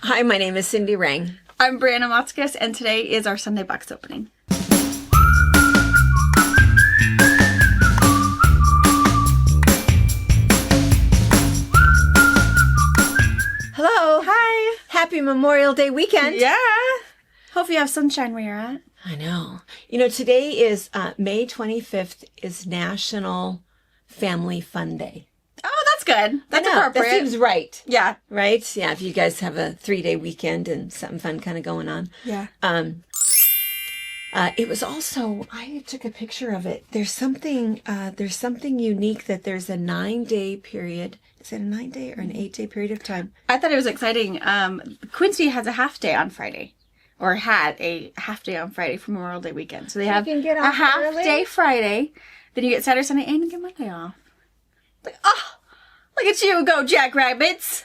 Hi, my name is Cindy Rang. I'm Brianna Motzkus, and today is our Sunday box opening. Hello. Hi. Happy Memorial Day weekend. Yeah. Hope you have sunshine where you're at. I know. You know, today is May 25th is National Family Fun Day. Oh, that's good. That's I know, appropriate. That seems right. Yeah. Right? Yeah, if you guys have a 3-day weekend and something fun kind of going on. Yeah. It was also, I took a picture of it. There's something unique that there's a 9-day period. Is it a 9-day or an 8-day period of time? I thought it was exciting. Quincy has a half day on Friday. Or had a half day on Friday for Memorial Day weekend. So they have can get a off half early? day Friday. Then you get Saturday, Sunday, and you get Monday off. Like, oh, look at you go, Jackrabbits.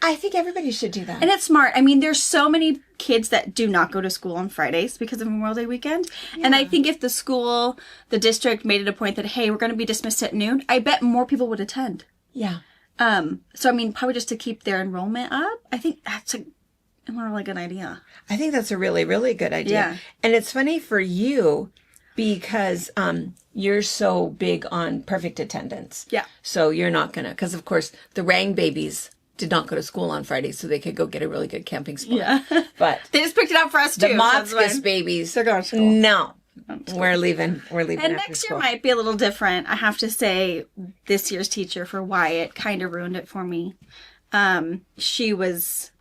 I think everybody should do that. And it's smart. I mean, there's so many kids that do not go to school on Fridays because of Memorial Day weekend. Yeah. And I think if the district made it a point that, hey, we're going to be dismissed at noon, I bet more people would attend. Yeah. So, I mean, probably just to keep their enrollment up. I think that's a really good idea. I think that's a really, really good idea. Yeah. And it's funny for you because you're so big on perfect attendance. Yeah. So you're not going to, because of course the Rang babies did not go to school on Friday so they could go get a really good camping spot. Yeah. But they just picked it up for us too. the Motzkus babies, they're going to school. No. We're leaving. And after next school. year might be a little different. I have to say this year's teacher for Wyatt kind of ruined it for me. She was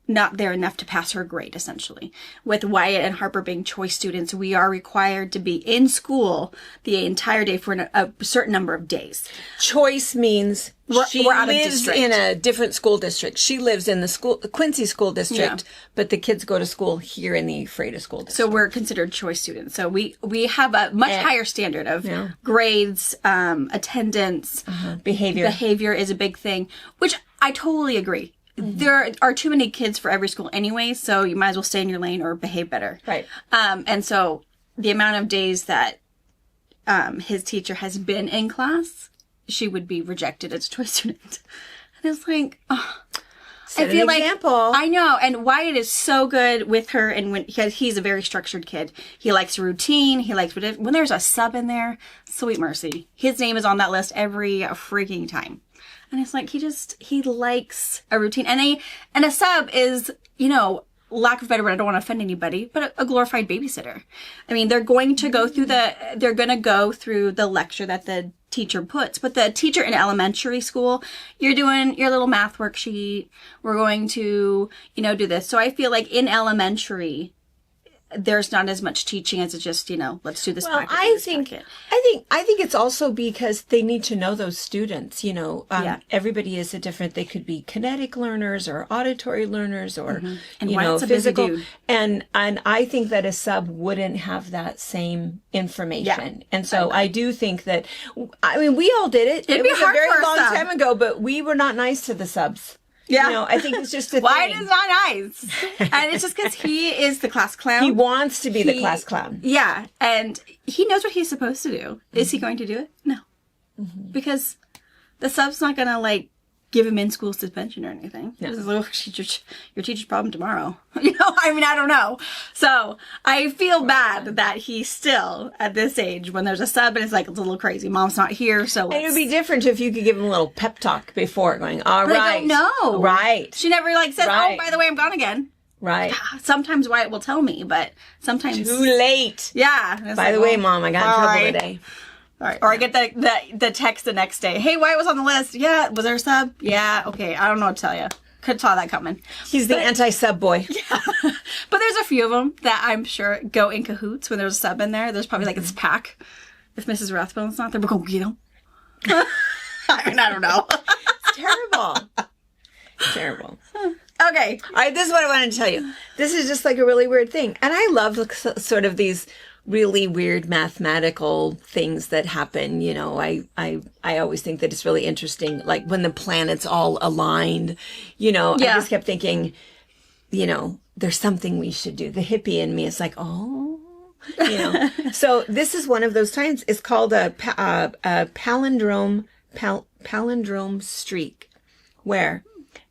not there enough to pass her grade, essentially. With Wyatt and Harper being choice students, we are required to be in school the entire day for a certain number of days. Choice means she we're out of lives district. in a different school district. She lives in the Quincy school district, but the kids go to school here in the Freda school district. So we're considered choice students. So we have a much higher standard of grades, attendance, behavior. Behavior is a big thing, which I totally agree. Mm-hmm. There are too many kids for every school anyway, so you might as well stay in your lane or behave better. Right. And so the amount of days that his teacher has been in class, she would be rejected as a choice student. And it's like, oh, Set an example. I know. And Wyatt is so good with her, and he's a very structured kid. He likes routine. He likes when there's a sub in there, sweet mercy. His name is on that list every freaking time. And it's like, he likes a routine. And a sub is, lack of better word, I don't want to offend anybody, but a glorified babysitter. I mean, they're going to go through the lecture that the teacher puts. But the teacher in elementary school, you're doing your little math worksheet. We're going to, do this. So I feel like in elementary, there's not as much teaching as it's just, let's do this. Well, I think it's also because they need to know those students, everybody is they could be kinetic learners or auditory learners or, and physical. And I think that a sub wouldn't have that same information. Yeah, and so I do think that, we all did it. It'd be was hard a very for a long sub. time ago, but we were not nice to the subs. Yeah. I think it's just a Why thing. is not nice? And it's just because he is the class clown. He wants to be the class clown. Yeah. And he knows what he's supposed to do. Mm-hmm. Is he going to do it? No. Mm-hmm. Because the sub's not going to, give him in-school suspension or anything. No. This is your teacher's problem tomorrow. I don't know. So I feel bad that he's still, at this age, when there's a sub and it's it's a little crazy. Mom's not here, so And it would be different if you could give him a little pep talk before going, all right. I don't know. Right. She never, says, oh, by the way, I'm gone again. Right. Sometimes Wyatt will tell me, but sometimes... Too late. Yeah. By the way, Mom, I got in trouble today. All right. Or I get the text the next day. Hey, Wyatt was on the list. Yeah. Was there a sub? Yeah. Okay. I don't know what to tell you. Could saw that coming. He's the anti-sub boy. Yeah. But there's a few of them that I'm sure go in cahoots when there's a sub in there. There's probably this pack. If Mrs. Rathbone's not there, we're going to get him. I don't know. It's terrible. Terrible. Okay. This is what I wanted to tell you. This is just a really weird thing. And I love sort of these really weird mathematical things that happen. I always think that it's really interesting, when the planets all aligned, I just kept thinking, there's something we should do. The hippie in me is So this is one of those times. It's called a palindrome streak, where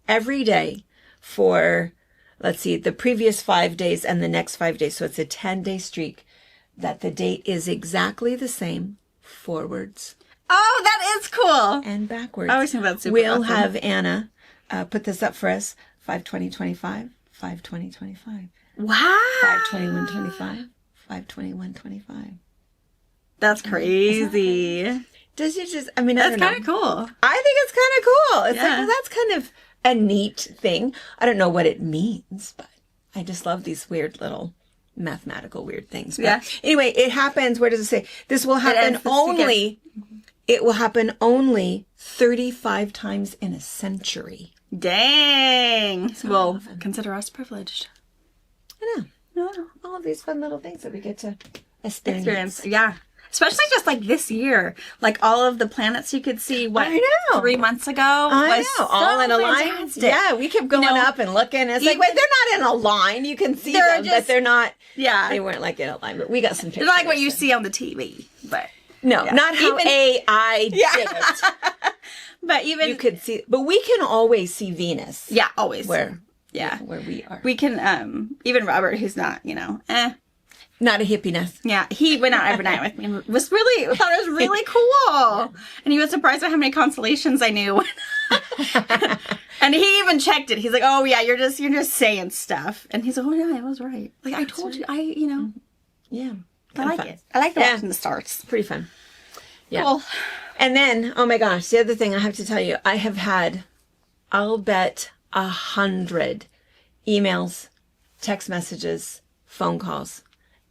every day for, let's see, the previous 5 days and the next 5 days. So it's a 10-day streak that the date is exactly the same forwards Oh, that is cool. and backwards. I always think that's super We'll awesome. have Anna put this up for us. 5/20/25, 5/20/25, Wow. 5/21/25, 5/21/25. That's crazy. Does it just, I mean, That's I don't kind of know. cool. I think it's kind of cool. It's like, Yeah. well, that's kind of a neat thing. I don't know what it means, but I just love these weird little mathematical weird things. But Yeah. anyway, it happens. Where does it say? This will happen ends this only, it will happen only 35 times in a century. Dang. Well, consider us privileged. I know. Yeah. All of these fun little things that we get to experience. Experience. Yeah. Especially just like this year. Like all of the planets you could see, what, I know. 3 months ago? I was know, all so in a line. fantastic. Yeah, we kept going know, up and looking. It's like, even- wait, they're not in a line. You can see They're them, but just- they're not. Yeah. They weren't like in a line, but we got some pictures. It's like what you see on the TV. But No, yeah. not how Even- AI did it. but even You could see, but we can always see Venus. yeah, always. Where we are. We can even Robert, who's not, Not a hippiness. yeah, he went out every night with me and thought it was really cool. And he was surprised by how many constellations I knew. And he even checked it. He's like, "Oh yeah, you're just saying stuff." And he's like, "Oh yeah, I was right. Like I told you, Yeah. I like fun. it. I like Yeah. watching the stars." Pretty fun. Yeah. Cool. And then, oh my gosh, the other thing I have to tell you, I have had, I'll bet 100 emails, text messages, phone calls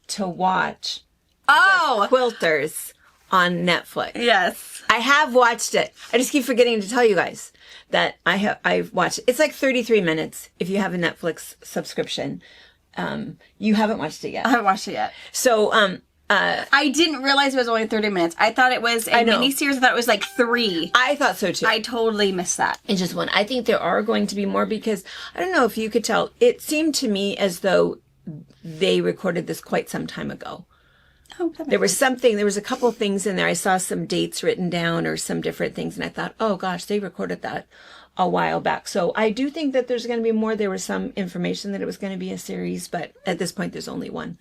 to watch Oh Quilters on Netflix. yes. I have watched it. I just keep forgetting to tell you guys that I've watched it. It's like 33 minutes if you have a Netflix subscription. You haven't watched it I yet. haven't watched it yet. So, I didn't realize it was only 30 minutes. I thought it was a know. miniseries. I thought it was like 3. I thought so too. I totally missed that. It's just one. I think there are going to be more because I don't know if you could tell. It seemed to me as though they recorded this quite some time ago. Oh, that There was a couple things in there. I saw some dates written down or some different things, and I thought, oh gosh, they recorded that a while back. So I do think that there's going to be more. There was some information that it was going to be a series, but at this point, there's only one.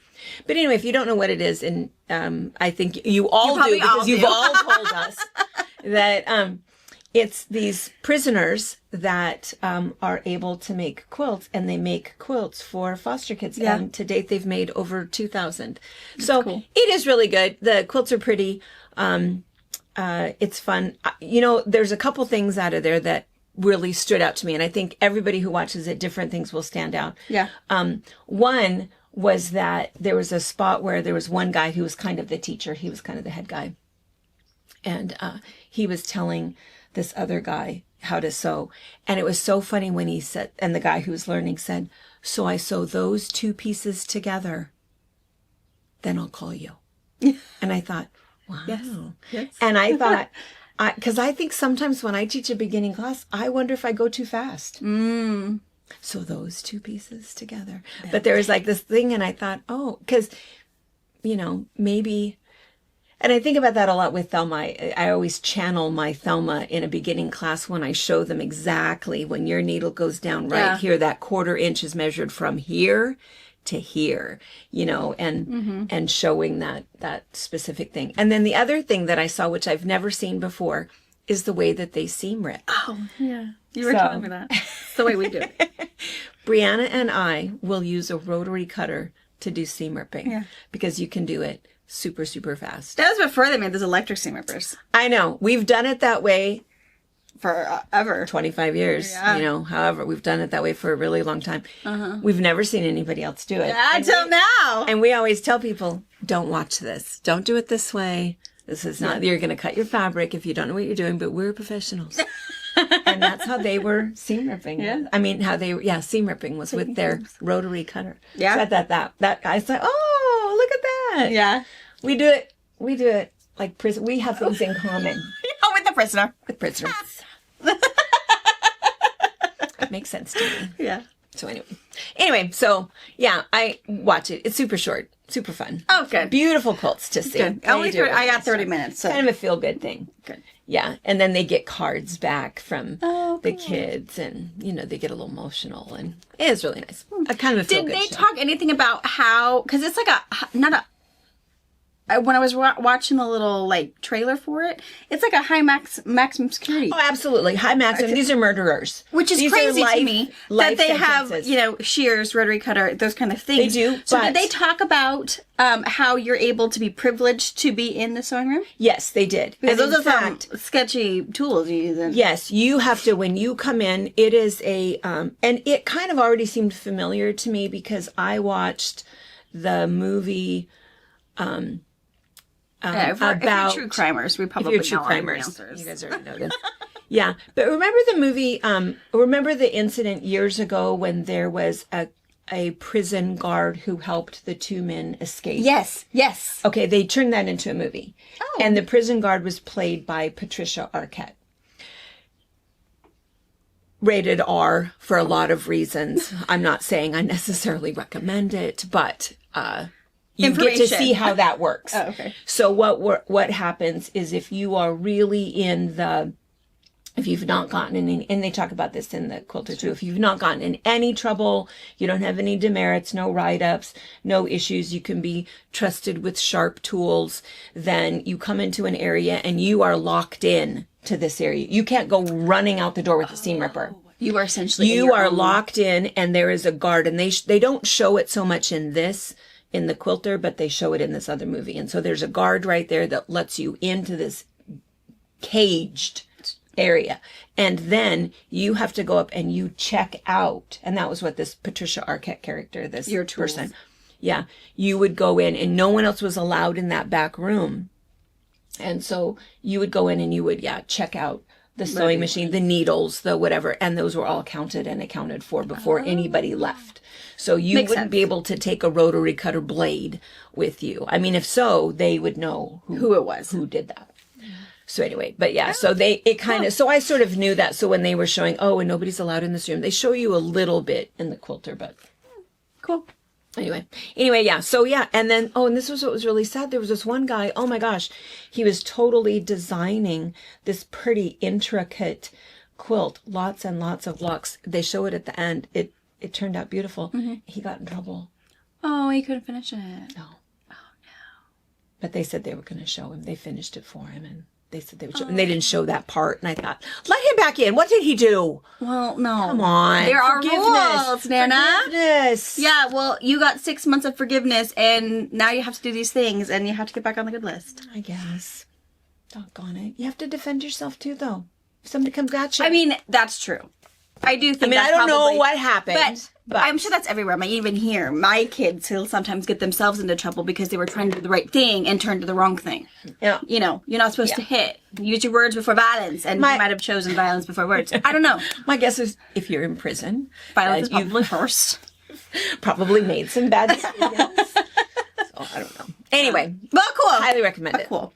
But anyway, if you don't know what it is, and I think you all do probably because all you've do. all told us that it's these prisoners that are able to make quilts, and they make quilts for foster kids. Yeah. And to date, they've made over 2,000. So cool. it is really good. The quilts are pretty. It's fun. There's a couple things out of there that really stood out to me, and I think everybody who watches it, different things will stand out. Yeah. One was that there was a spot where there was one guy who was kind of the teacher. He was kind of the head guy. And he was telling this other guy how to sew. And it was so funny when he said, and the guy who was learning said, "So I sew those 2 pieces together, then I'll call you." And I thought, wow. Yes. And I thought, because I think sometimes when I teach a beginning class, I wonder if I go too fast. So those 2 pieces together. But there was like this thing, and I thought, oh, because, maybe. And I think about that a lot with Thelma. I always channel my Thelma in a beginning class when I show them exactly when your needle goes down right here, that 1/4 inch is measured from here to here, and showing that specific thing. And then the other thing that I saw, which I've never seen before, is the way that they seam rip. Oh, yeah. You were telling me that. It's the way we do it. Brianna and I will use a rotary cutter to do seam ripping. Yeah. Because you can do it super, super fast. That was before they made those electric seam rippers. I know. We've done it that way Forever. 25 years, Yeah. however, we've done it that way for a really long time. We've never seen anybody else do it. Until now. And we always tell people, don't watch this. Don't do it this way. This is not, you're going to cut your fabric if you don't know what you're doing, but we're professionals. And that's how they were seam ripping. Yeah. I mean, seam ripping was with their rotary cutter. Yeah. So I thought that guy said, oh, look at that. Yeah. We do it like prison. We have things in common Oh, with the prisoner. with prisoners. Makes sense to me. Yeah. So anyway, so yeah, I watch it. It's super short, super fun. Oh, good. Beautiful quilts to see. Good. They do I got it. 30 minutes. So. Kind of a feel good thing. Good. Yeah, and then they get cards back from the cool. kids, and they get a little emotional, and it is really nice. A kind of a feel Did good they show. talk anything about how? Because it's like when I was watching the little like trailer for it, it's like a high maximum security. Oh, absolutely, high maximum. These are murderers, Which is These are crazy life- to me that life they have, sentences. shears, rotary cutter, those kind of things. They do, So but- did they talk about how you're able to be privileged to be in the sewing room? Yes, they did. Because And those in are fact, some sketchy tools you use. yes, you have to, when you come in, it is and it kind of already seemed familiar to me because I watched the movie if you're true crimers, we probably you're true know all the crimers. answers. You guys already know this. Yeah, but remember the movie, remember the incident years ago when there was a prison guard who helped the two men escape? Yes, yes. Okay, they turned that into a movie. Oh. And the prison guard was played by Patricia Arquette. Rated R for a lot of reasons. I'm not saying I necessarily recommend it, but you get to Information. see how that works. Oh, okay. So what happens is if you are really if you've not gotten in any, and they talk about this in the quilter too, if you've not gotten in any trouble, you don't have any demerits, no write-ups, no issues, you can be trusted with sharp tools, then you come into an area and you are locked in to this area. You can't go running out the door with a seam ripper. You are essentially You are locked in, and there is a guard, and they don't show it so much in the quilter, but they show it in this other movie. And so there's a guard right there that lets you into this caged area. And then you have to go up and you check out. And that was what this Patricia Arquette character, this Your tools. person. Yeah. You would go in and no one else was allowed in that back room. And so you would go in and you would, check out the sewing machine, the needles, the whatever. And those were all counted and accounted for before anybody left. So you Makes wouldn't sense. be able to take a rotary cutter blade with you. I mean, if so, they would know who it was. who did that. So anyway, but yeah, so so I sort of knew that. So when they were showing, and nobody's allowed in this room, they show you a little bit in the quilter, but Cool. anyway, yeah. So yeah. And then, and this was what was really sad. There was this one guy, oh my gosh, he was totally designing this pretty intricate quilt, lots and lots of locks. They show it at the end. It turned out beautiful. Mm-hmm. He got in trouble. Oh, he couldn't finish it. No. But they said they were going to show him. They finished it for him, and they said they would show, and they didn't show that part. And I thought, let him back in. What did he do? Well, no. Come on. There are rules, Nana. Forgiveness. Yeah, well, you got 6 months of forgiveness, and now you have to do these things, and you have to get back on the good list. I guess. Doggone it. You have to defend yourself too, though. If somebody comes at you. I mean, that's true. I do think I don't know what happened. But I'm sure that's everywhere. Even here, my kids will sometimes get themselves into trouble because they were trying to do the right thing and turned to the wrong thing. Yeah. You're not supposed to hit. Use your words before violence, and you might have chosen violence before words. I don't know. My guess is if you're in prison, Violence is you've probably first. probably made some bad decisions. So I don't know. Anyway, Well, cool. highly recommend it. Cool.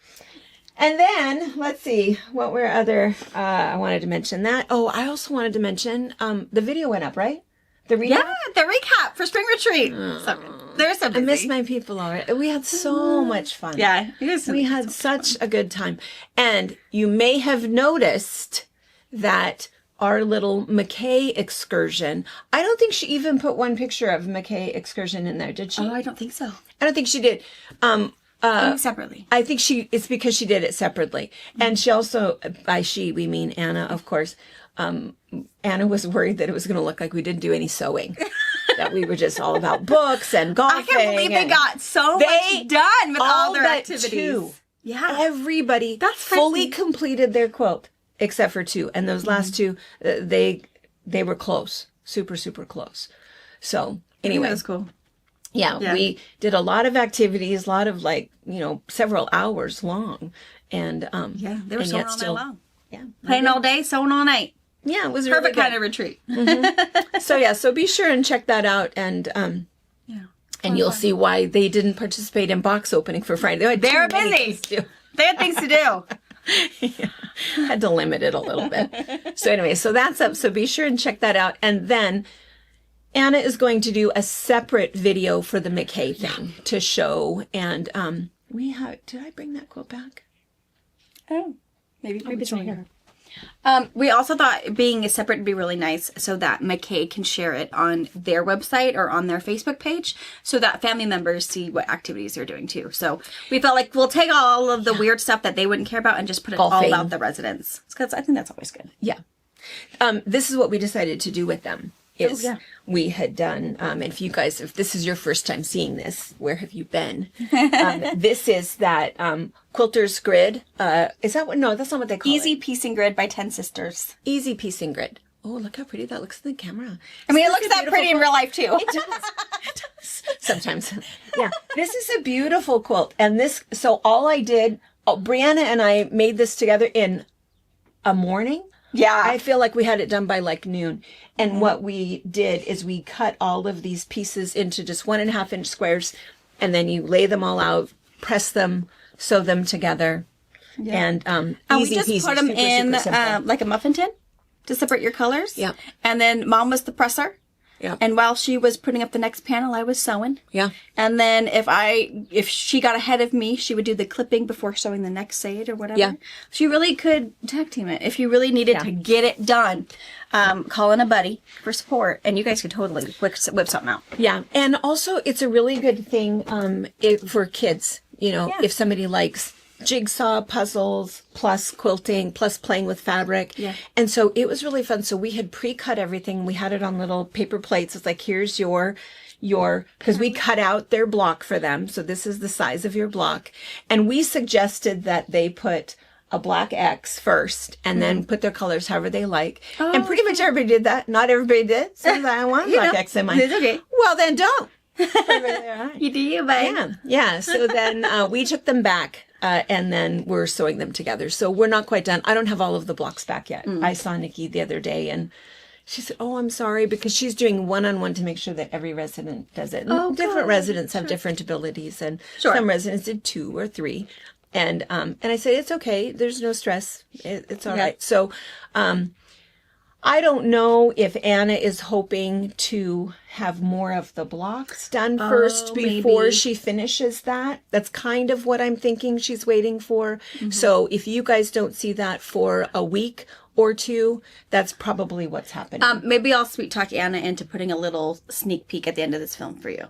And then, let's see, what were other, I wanted to mention that. Oh, I also wanted to mention, the video went up, right? The recap? Yeah, the recap for spring retreat. So good. They're so busy. I miss my people already. We had so much fun. Yeah, it was We had such a good time. And you may have noticed that our little McKay excursion, I don't think she even put one picture of McKay excursion in there, did she? Oh, I don't think so. I don't think she did. Separately. I think it's because she did it separately. And she also, by she, we mean Anna, of course. Anna was worried that it was going to look like we didn't do any sewing. That we were just all about books and golfing. I can't believe they got so much done with all their activities. Two. Yeah. Everybody That's fully crazy. completed their quilt, except for two. And those last two, they were close. Super, super close. So anyway. That was cool. Yeah, we did a lot of activities, a lot of several hours long. And Yeah, they were and sewing yet all still, night long. Yeah. Playing all day, sewing all night. Yeah, it was Perfect really kind of retreat. So be sure and check that out, and you'll see why they didn't participate in box opening for Friday. They were too many busy. things to do. They had things to do. Had to limit it a little bit. So anyway, so that's up. So be sure and check that out, and then Anna is going to do a separate video for the McKay thing to show, and did I bring that quilt back? Oh. Maybe it's right here. We also thought being separate would be really nice so that McKay can share it on their website or on their Facebook page so that family members see what activities they're doing too. So we felt like we'll take all of the weird stuff that they wouldn't care about and just put it all about the residents. Because I think that's always good. Yeah. This is what we decided to do with them. We had done, and if this is your first time seeing this, where have you been? This is that quilter's grid. Is that what? No, that's not what they call it. Easy Piecing Grid by 10 Sisters. Easy Piecing Grid. Oh, look how pretty that looks in the camera. I mean, it looks that pretty in real life too. It does. It does. Sometimes. Yeah. This is a beautiful quilt. And so all I did, Brianna and I made this together in a morning. Yeah. I feel like we had it done by like noon. And what we did is we cut all of these pieces into just 1.5 inch squares, and then you lay them all out, press them, sew them together. Yeah. And we just put them in like a muffin tin to separate your colors. Yeah. And then Mom was the presser. Yeah. And while she was putting up the next panel, I was sewing. Yeah. And then if she got ahead of me, she would do the clipping before sewing the next sage or whatever. Yeah. She really could tag team it. If you really needed to get it done, call in a buddy for support, and you guys could totally whip something out. Yeah. And also, it's a really good thing for kids. You know, if somebody likes jigsaw puzzles plus quilting plus playing with fabric. Yeah. And so it was really fun. So we had pre-cut everything. We had it on little paper plates. It's like, here's your, because we cut out their block for them. So this is the size of your block. And we suggested that they put a black X first and then put their colors however they like. Oh, and pretty much everybody did that. Not everybody did. So I want black X in mine. It's okay. Well, then don't. You do you, babe. Yeah. So then we took them back. And then we're sewing them together. So we're not quite done. I don't have all of the blocks back yet. I saw Nikki the other day and she said, oh, I'm sorry, because she's doing one-on-one to make sure that every resident does it. And different residents have different abilities, and some residents did 2 or 3. And I said, it's okay. There's no stress. It's all right. So I don't know if Anna is hoping to have more of the blocks done first before she finishes that. That's kind of what I'm thinking she's waiting for. So if you guys don't see that for a week or 2, that's probably what's happening. Maybe I'll sweet talk Anna into putting a little sneak peek at the end of this film for you.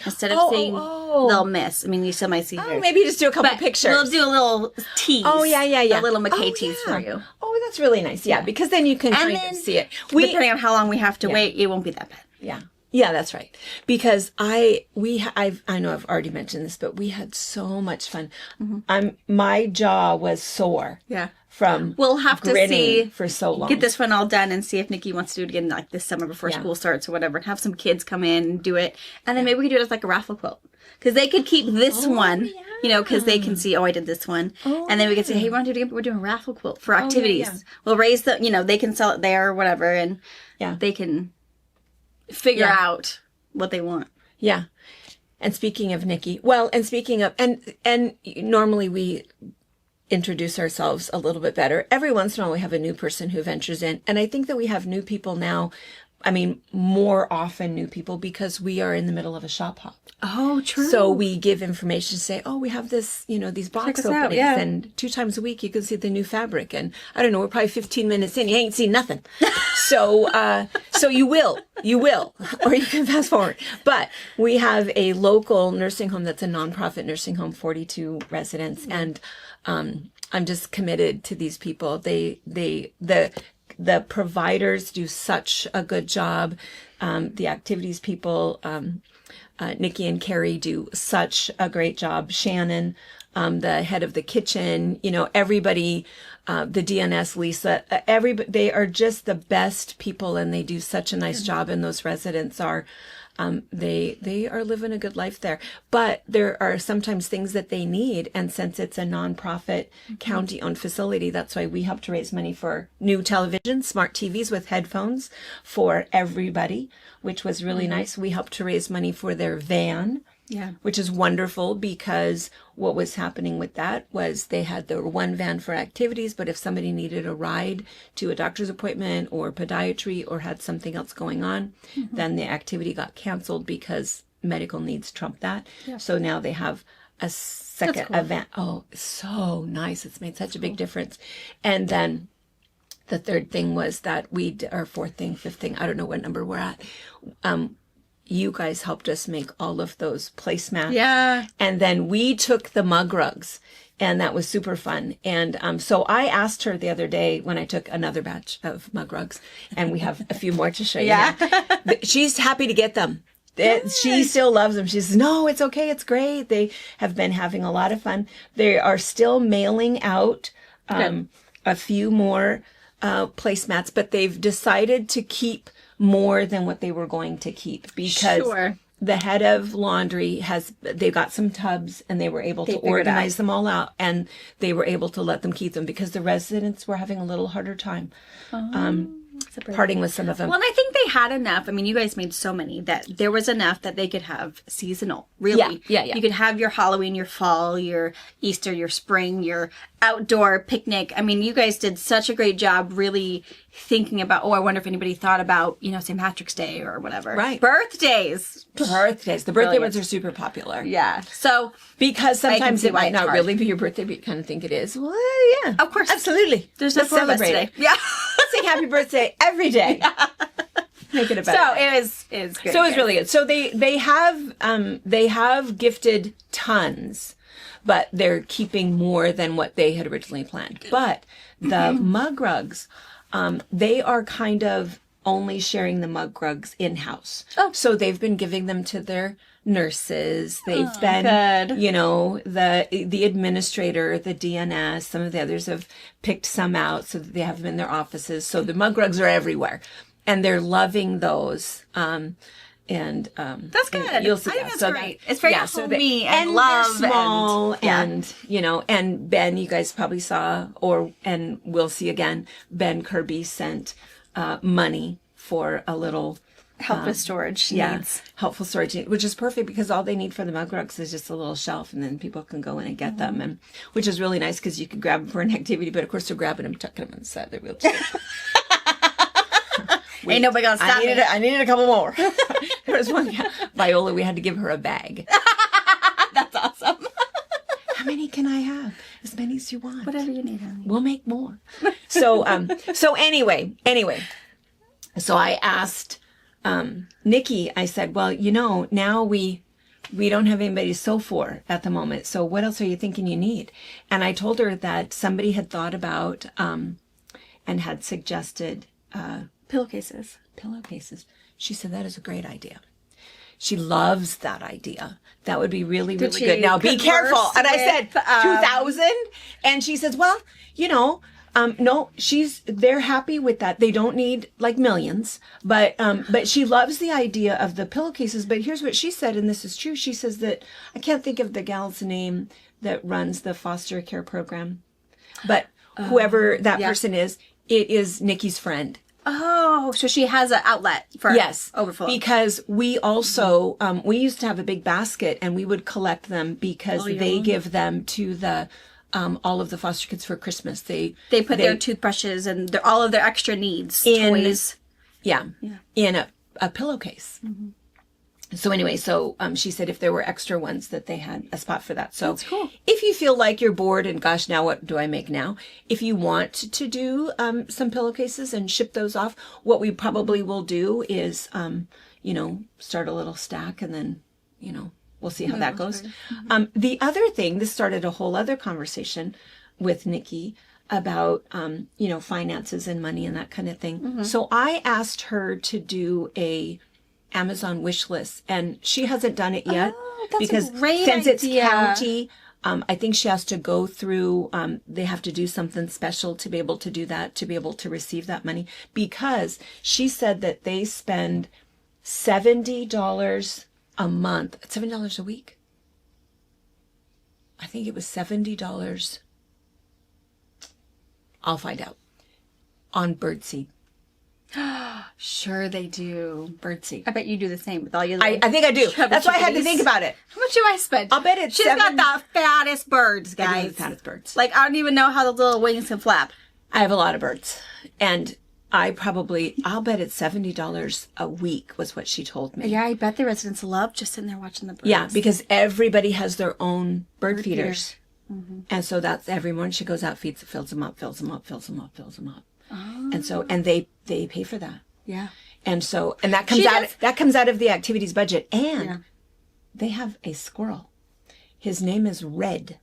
Instead of saying they'll miss. I mean, you still might see her. Maybe just do a couple pictures. We'll do a little tease. Oh, yeah. A little McKay tease for you. Oh, that's really nice. Yeah, because then you can kind of see it. Depending on how long we have to wait, it won't be that bad. Yeah. Yeah, that's right. Because I know I've already mentioned this, but we had so much fun. My jaw was sore. Yeah. From we'll have to see for so long. Get this one all done and see if Nikki wants to do it again like this summer before school starts or whatever, and have some kids come in and do it, and then maybe we can do it as like a raffle quilt because they could keep this one, you know, because they can see I did this one, and then we can say, hey, we want to do it again, but we're doing a raffle quilt for activities. We'll raise the, you know, they can sell it there or whatever, and they can figure out what they want. Yeah. And speaking of Nikki, and normally we introduce ourselves a little bit better. Every once in a while we have a new person who ventures in. And I think that we have new people now. I mean, more often new people because we are in the middle of a shop hop. Oh, true. So we give information, say, oh, we have this, you know, these box openings. And 2 times a week you can see the new fabric. And I don't know, we're probably 15 minutes in. You ain't seen nothing. So you will, or you can fast forward. But we have a local nursing home that's a nonprofit nursing home, 42 residents. And I'm just committed to these people. The providers do such a good job. The activities people, Nikki and Carrie do such a great job. Shannon, the head of the kitchen, you know, everybody, the DNS, Lisa, everybody, they are just the best people and they do such a nice job. And those residents are, they are living a good life there, but there are sometimes things that they need. And since it's a nonprofit county owned facility, that's why we help to raise money for new television, smart TVs with headphones for everybody, which was really nice. We helped to raise money for their van. Yeah. Which is wonderful because what was happening with that was they had the one van for activities, but if somebody needed a ride to a doctor's appointment or podiatry or had something else going on, then the activity got canceled because medical needs trump that. Yeah. So now they have a second event. Oh, it's so nice. It's made such a big difference. And then the third thing was that or fourth thing, fifth thing, I don't know what number we're at. You guys helped us make all of those placemats. Yeah. And then we took the mug rugs, and that was super fun. And so I asked her the other day when I took another batch of mug rugs, and we have a few more to show you. Yeah. Now. She's happy to get them. She still loves them. She says, no, it's okay. It's great. They have been having a lot of fun. They are still mailing out a few more placemats, but they've decided to keep more than what they were going to keep because the head of laundry they got some tubs and they were able to organize them all out, and they were able to let them keep them because the residents were having a little harder time parting with some of them. Well, and I think they had enough. I mean, you guys made so many that there was enough that they could have seasonal, really. Yeah. You could have your Halloween, your fall, your Easter, your spring, your outdoor picnic. I mean, you guys did such a great job really thinking about, I wonder if anybody thought about, St. Patrick's Day or whatever. Right. Birthdays. The birthday ones are super popular. Yeah. So, because sometimes it might not really be your birthday, but you kind of think it is. Well, yeah. Of course. Absolutely. There's no celebrate today. Yeah. Let's sing happy birthday every day. Yeah. Make it a better. So it was good. So it was really good. So they have gifted tons, but they're keeping more than what they had originally planned. But the mug rugs, they are kind of only sharing the mug rugs in-house. Oh. So they've been giving them to their nurses. They've been, good. The administrator, the DNS, some of the others have picked some out so that they have them in their offices. So the mug rugs are everywhere, and they're loving those. That's good. You'll see. I think that. That's great. It's very homey and love they're small and and Ben, you guys probably saw and we'll see again. Ben Kirby sent money for a little helpful storage needs. Helpful storage, which is perfect because all they need for the mug rugs is just a little shelf, and then people can go in and get them, and which is really nice because you can grab them for an activity. But of course, they're grabbing them, tucking them on the side of their wheelchair. Ain't nobody gonna stop me. I needed a couple more. There was one Viola. We had to give her a bag. That's awesome. How many can I have? As many as you want. Whatever you need, honey. We'll make more. So anyway. So I asked Nikki. I said, well, now we don't have anybody to sew for at the moment. So what else are you thinking you need? And I told her that somebody had thought about and had suggested Pillowcases. She said, that is a great idea. She loves that idea. That would be really, really Did good. Now, be careful. And I said, 2,000? And she says, well, no, they're happy with that. They don't need like millions, but she loves the idea of the pillowcases. But here's what she said, and this is true. She says that, I can't think of the gal's name that runs the foster care program, but whoever that person is, it is Nikki's friend. Oh, so she has an outlet for overflow. Because we also, we used to have a big basket and we would collect them because they give them to the, all of the foster kids for Christmas. They put their toothbrushes and all of their extra needs, toys. Yeah. In a pillowcase. Mm-hmm. So anyway, she said if there were extra ones that they had a spot for that. So that's cool. If you feel like you're bored and gosh, now what do I make now? If you want to do some pillowcases and ship those off, what we probably will do is, start a little stack and then, we'll see how that goes. Mm-hmm. The other thing, this started a whole other conversation with Nikki about, finances and money and that kind of thing. Mm-hmm. So I asked her to do a Amazon wish list, and she hasn't done it yet because since it's county, I think she has to go through, they have to do something special to be able to do that, to be able to receive that money, because she said that they spend $70 a month, $7 a week. I think it was $70. I'll find out. On birdseed. Sure they do. Birdseed. I bet you do the same with all your I think I do. That's why I had to think about it. How much do I spend? I'll bet it's She's got the fattest birds, guys. The fattest birds. Like, I don't even know how the little wings can flap. I have a lot of birds. And I'll bet it's $70 a week was what she told me. Yeah, I bet the residents love just sitting there watching the birds. Yeah, because everybody has their own bird feeders. Mm-hmm. And so that's every morning she goes out, feeds, fills them up. Oh. And they pay for that. Yeah. And that comes out of the activities budget. And they have a squirrel. His name is Red.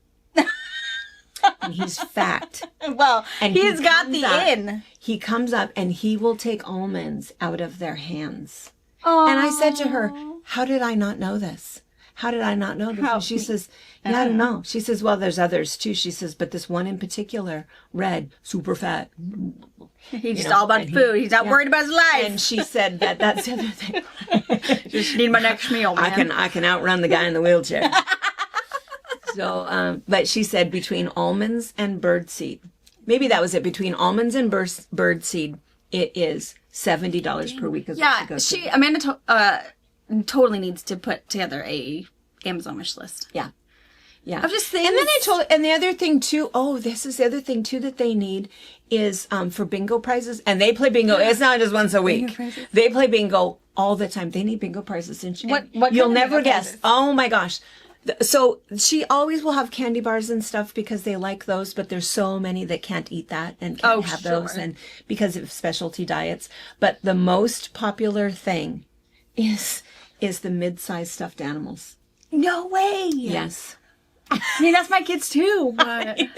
And he's fat. Well, and he's got the in. He comes up and he will take almonds out of their hands. Aww. And I said to her, how did I not know this? How did I not know this? And she says, I don't know. She says, well, there's others too. She says, but this one in particular, Red, super fat. He's just all about food. He's not worried about his life. And she said that's the other thing. Just need my next meal, man. I can outrun the guy in the wheelchair. So, but she said between almonds and birdseed, maybe that was it. Between almonds and birdseed, it is $70 per week. Amanda totally needs to put together a Amazon wish list. Yeah. Yeah. I'm just thinking. And then and the other thing too, this is the other thing too that they need is for bingo prizes. And they play bingo. It's not just once a week. They play bingo all the time. They need bingo prizes. And what you'll never guess. Prizes? Oh my gosh. So she always will have candy bars and stuff because they like those, but there's so many that can't eat that and can't have those, and because of specialty diets. But the most popular thing is the mid-sized stuffed animals. No way. Yes. I mean, that's my kids too. But... Cute.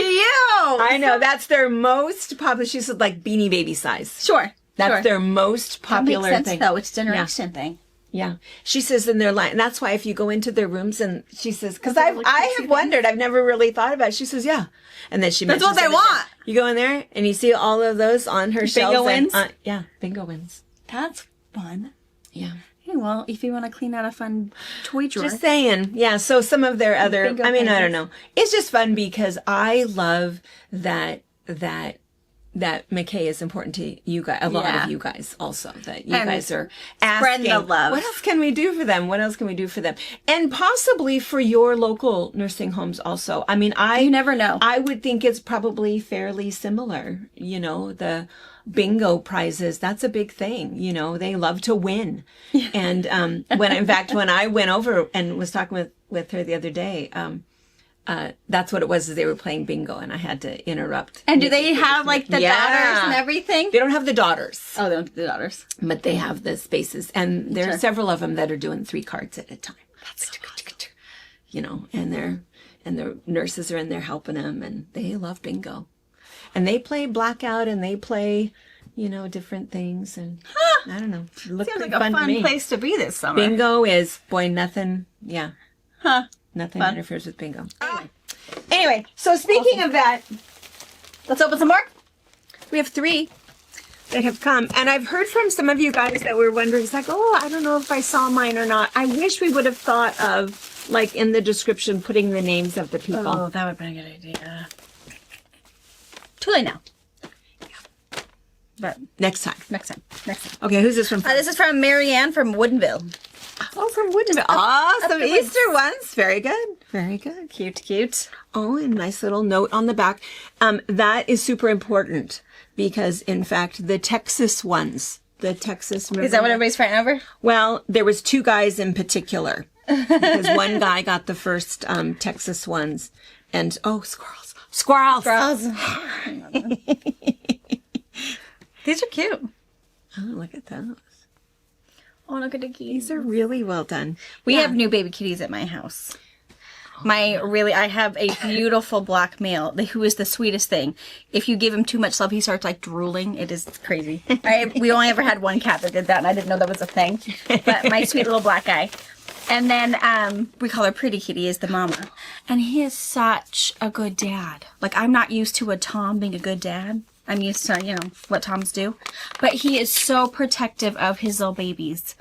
I know. That's their most popular. She said like Beanie Baby size. Sure. That's their most popular that makes sense, thing. Though. It's a generation thing. Yeah. She says in their line, and that's why if you go into their rooms and she says, because I have wondered, I've never really thought about it. She says, yeah. And then she That's what they want. You go in there and you see all of those on her shelves. Bingo wins? Yeah, bingo wins. That's fun. Yeah. Hey, well, if you want to clean out a fun toy drawer. Just saying. Yeah, so some of their other, Bingo I mean, prizes. I don't know. It's just fun because I love that McKay is important to you guys, a lot of you guys also, that you guys are asking, the love. what else can we do for them? What else can we do for them? And possibly for your local nursing homes also. I mean, you never know. I would think it's probably fairly similar. You know, the bingo prizes, that's a big thing. You know, they love to win. Yeah. And when I went over and was talking with her the other day, that's what it was, is they were playing bingo and I had to interrupt. And do they have like the daughters and everything? They don't have the daughters. Oh, they don't have the daughters. But they have the spaces. And there are several of them that are doing 3 cards at a time. That's so awesome. You know, and their nurses are in there helping them and they love bingo. And they play blackout and they play, you know, different things. And I don't know. It looked Seems pretty like a fun to fun me. place to be this summer. Bingo is, nothing. Yeah. Huh. Nothing Fun. interferes with bingo. Anyway, so speaking of that, Let's open some more. we have 3 that have come. And I've heard from some of you guys that were wondering, it's like, oh, I don't know if I saw mine or not. I wish we would have thought of, like, in the description, putting the names of the people. Oh, that would have been a good idea. Too late now. But Next time. next time. Okay, who's this from? This is from Marianne from Woodinville. Oh, from Woodinville. Oh, some the Easter ones. Very good. Very good. Cute. Oh, and nice little note on the back. That is super important because, in fact, the Texas ones, Is that what everybody's fighting over? Well, there was 2 guys in particular because one guy got the first Texas ones, and squirrels. These are cute. Oh, look at those. Oh, look at the kitties. These are really well done. We have new baby kitties at my house. I have a beautiful black male who is the sweetest thing. If you give him too much love, he starts like drooling. It is crazy. We only ever had one cat that did that, and I didn't know that was a thing. But my sweet little black guy. And then we call her Pretty Kitty, is the mama. And he is such a good dad. Like, I'm not used to a Tom being a good dad. I'm used to, you know, what Toms do. But he is so protective of his little babies.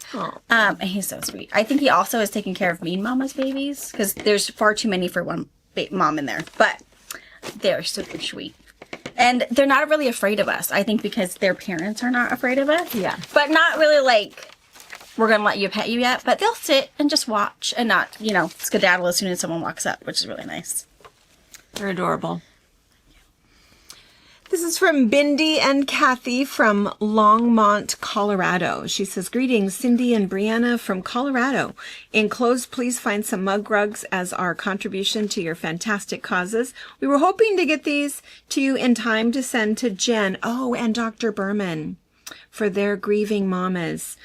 And he's so sweet. I think he also is taking care of Mean Mama's babies, because there's far too many for one mom in there. But they're super sweet. And they're not really afraid of us, I think, because their parents are not afraid of us. Yeah. But not really like, we're going to let you pet you yet. But they'll sit and just watch and not, you know, skedaddle as soon as someone walks up, which is really nice. They're adorable. This is from Bindi and Kathy from Longmont, Colorado. She says, greetings, Cindy and Brianna from Colorado. Enclosed, please find some mug rugs as our contribution to your fantastic causes. We were hoping to get these to you in time to send to Jen, and Dr. Berman for their grieving mamas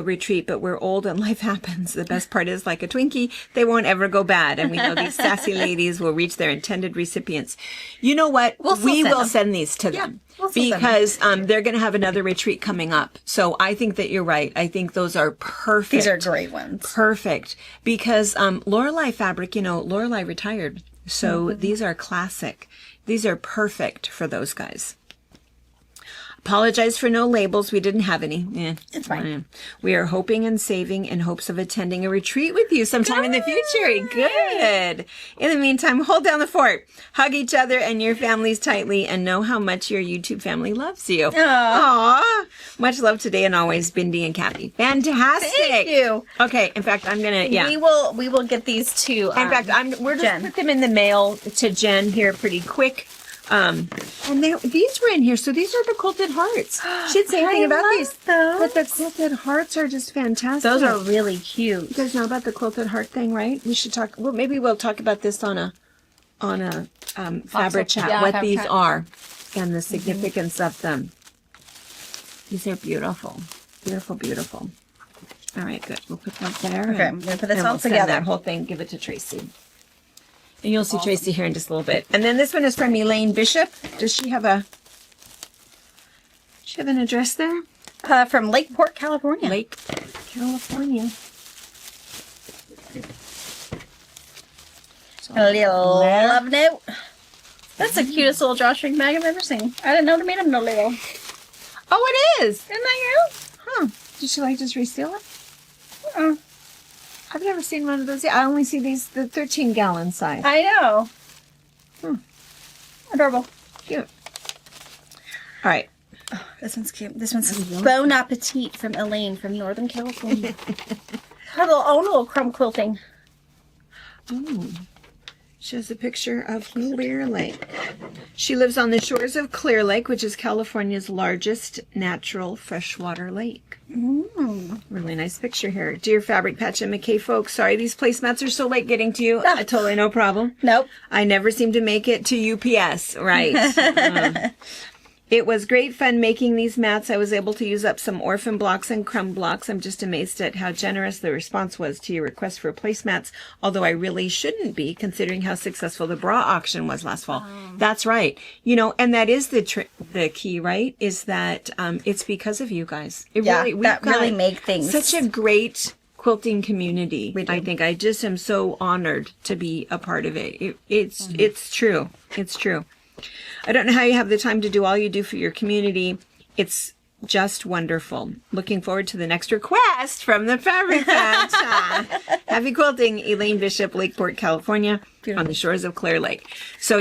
retreat, but we're old and life happens. The best part is, like a Twinkie, they won't ever go bad. And we know these sassy ladies will reach their intended recipients. You know what? We will send these to them because they're going to have another retreat coming up. So I think that you're right. I think those are perfect. These are great ones. Perfect. Because Lorelei fabric, Lorelei retired. So these are classic. These are perfect for those guys. Apologize for no labels. We didn't have any. It's fine. We are hoping and saving in hopes of attending a retreat with you sometime in the future. Good. In the meantime, hold down the fort. Hug each other and your families tightly and know how much your YouTube family loves you. Aww. Much love today and always, Bindi and Kathy. Fantastic. Thank you. Okay. In fact, I'm going to, we will get these to, in fact, we're just Jen. Put them in the mail to Jen here pretty quick. And these were in here, so these are the quilted hearts. She didn't say anything about these, but the quilted hearts are just fantastic. Those are really cute. You guys know about the quilted heart thing, right? We should talk. Well, maybe we'll talk about this on a fabric chat. What these are and the significance of them. These are beautiful, beautiful, beautiful. All right, good. We'll put that there. Okay, I'm gonna put this all together. That whole thing. Give it to Tracy. And you'll see Tracy here in just a little bit. And then this one is from Elaine Bishop. Does she have an address there? From Lakeport, California. California. A little love note. That's the cutest little drawstring bag I've ever seen. I didn't know they made them no little. Oh, it is. Isn't that cute? Huh. Did she just reseal it? I've never seen one of those yet. I only see the 13-gallon size. I know. Adorable. Cute. All right. Oh, this one's cute. This one's Bon Appetit from Elaine from Northern California. Her little crumb quilting. Oh. Shows a picture of Clear Lake. She lives on the shores of Clear Lake, which is California's largest natural freshwater lake. Really nice picture here. Dear Fabric Patch and McKay folks, sorry these placemats are so late getting to you. Totally no problem. Nope. I never seem to make it to UPS. Right. It was great fun making these mats. I was able to use up some orphan blocks and crumb blocks. I'm just amazed at how generous the response was to your request for placemats, although I really shouldn't be, considering how successful the bra auction was last fall. That's right. And that is the key, right? Is that it's because of you guys. Really make things. Such a great quilting community. I think I just am so honored to be a part of it. It's true. It's true. I don't know how you have the time to do all you do for your community. It's just wonderful. Looking forward to the next request from the Fabric Patch. Happy quilting, Elaine Bishop, Lakeport, California, on the shores of Clear Lake. So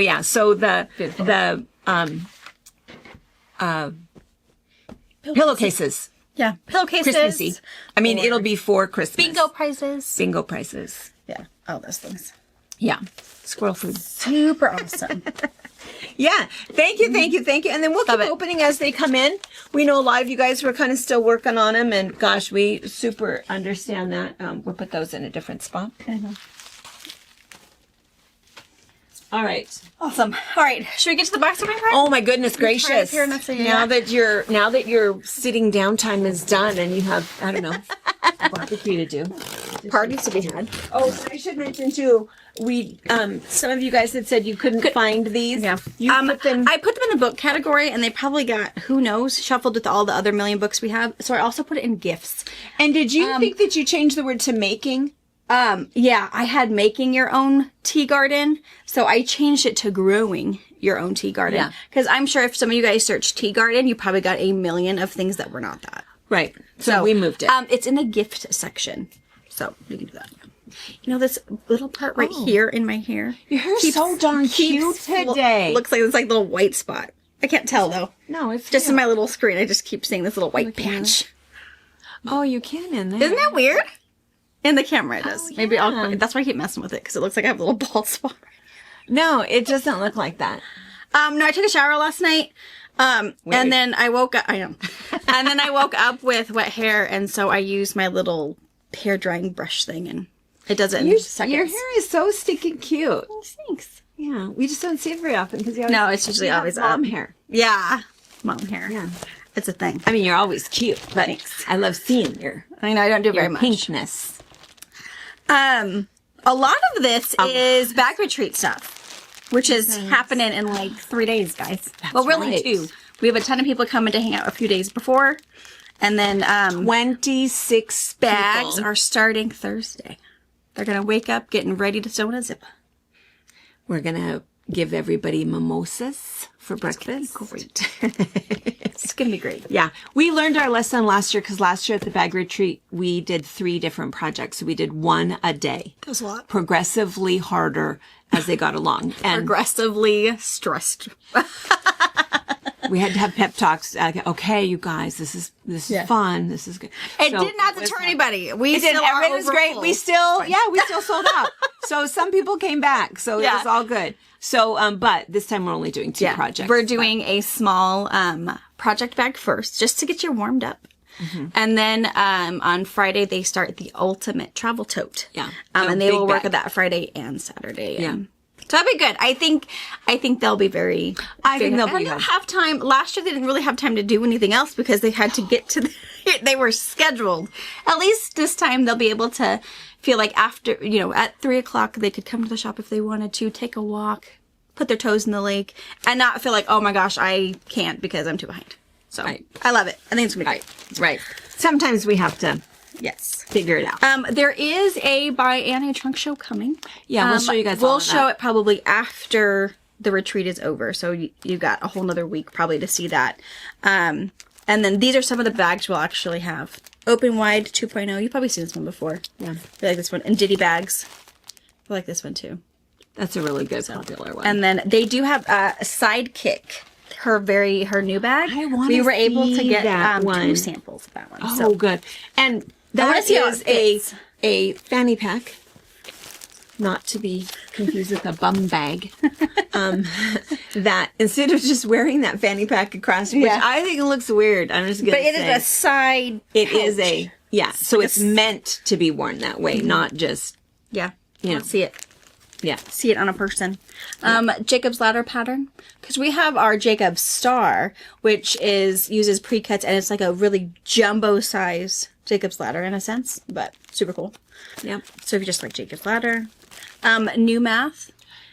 pillowcases. Yeah, pillowcases. Christmassy. I mean, it'll be for Christmas. Bingo prizes. Yeah. All those things. Yeah. Squirrel food. Super awesome. Yeah. Thank you. And then we'll keep opening as they come in. We know a lot of you guys were kind of still working on them. And gosh, we super understand that. We'll put those in a different spot. All right. Awesome. All right. Should we get to the box opening part? Oh my goodness gracious. Now that your sitting down time is done and you have, I don't know, barbecue to do. Parties to be had. Oh, I should mention too, some of you guys had said you couldn't find these. Yeah. I put them in the book category and they probably got, who knows, shuffled with all the other million books we have. So I also put it in gifts. And did you think that you changed the word to making? Yeah, I had making your own tea garden. So I changed it to growing your own tea garden. Yeah. Because I'm sure if some of you guys search tea garden, you probably got a million of things that were not that. Right. So we moved it. It's in the gift section. So we can do that. This little part right here in my hair. Your hair's so darn cute today. Looks like it's like a little white spot. I can't tell though. No, it's just in my little screen. I just keep seeing this little white patch. Oh, you can in there. Isn't that weird? In the camera it does. Maybe that's why I keep messing with it because it looks like I have a little bald spot. No, it doesn't look like that. No, I took a shower last night. And then I woke up, and then I woke up with wet hair, and so I used my little hair drying brush thing, and it does it in seconds. Your hair is so stinking cute. Oh, thanks. Yeah, we just don't see it very often because No, it's usually always mom up. hair. Yeah. Mom hair. Yeah. It's a thing. I mean, you're always cute, but Thanks. I love seeing your I know, I don't do very much. pinkness. A lot of this is bag retreat stuff, which is happening in like 3 days, guys. Well, really right. 2. We have a ton of people coming to hang out a few days before. And then 26 bags people. are starting Thursday. They're going to wake up getting ready to sew in a zip. We're going to give everybody mimosas for breakfast. Great. It's going to be great. Yeah. We learned our lesson last year because last year at the bag retreat, we did 3 different projects. So we did 1 a day. That was a lot. Progressively harder as they got along. And Aggressively stressed. we had to have pep talks. Okay, you guys, this is fun. This is good. It So did not deter anybody. We it did. still are Everything was great. overfull. We still sold out. So some people came back. So it was all good. So, but this time we're only doing 2 projects. We're doing a small project bag first, just to get you warmed up. Mm-hmm. And then on Friday, they start the ultimate travel tote. Yeah. And they will work bag. at that Friday and Saturday. Yeah. So that'll be good. I think they'll be very. I think they'll be and good. they'll have time. Last year they didn't really have time to do anything else because they had to get to. They were scheduled. At least this time they'll be able to feel like after at 3:00 they could come to the shop if they wanted to, take a walk, put their toes in the lake, and not feel like, oh my gosh, I can't because I'm too behind. So Right. I love it. I think it's gonna be great. Right. Sometimes we have to Yes. figure it out. There is a buy Annie trunk show coming. Yeah, we'll show you guys all We'll of show that. it probably after the retreat is over. So you got a whole nother week probably to see that. And then these are some of the bags we'll actually have. Open Wide 2.0. You've probably seen this one before. Yeah. I like this one. And Diddy bags. I like this one too. That's a really good popular one. And then they do have a Sidekick. Her new bag. I wanna We were able to see get that 2 one. samples of that one. Oh, So good. And wanna that see how is it fits. a fanny pack, not to be confused with a bum bag. That instead of just wearing that fanny pack across, which I think it looks weird. I'm just gonna but it say. is a side. It is pouch. so it's meant to be worn that way, not just Yeah. You know. Let's see it. yeah. See it on a person. Jacob's ladder pattern. Because we have our Jacob's star, which uses pre-cuts, and it's like a really jumbo size Jacob's ladder in a sense, but super cool. Yep. So if you just like Jacob's ladder. New Math.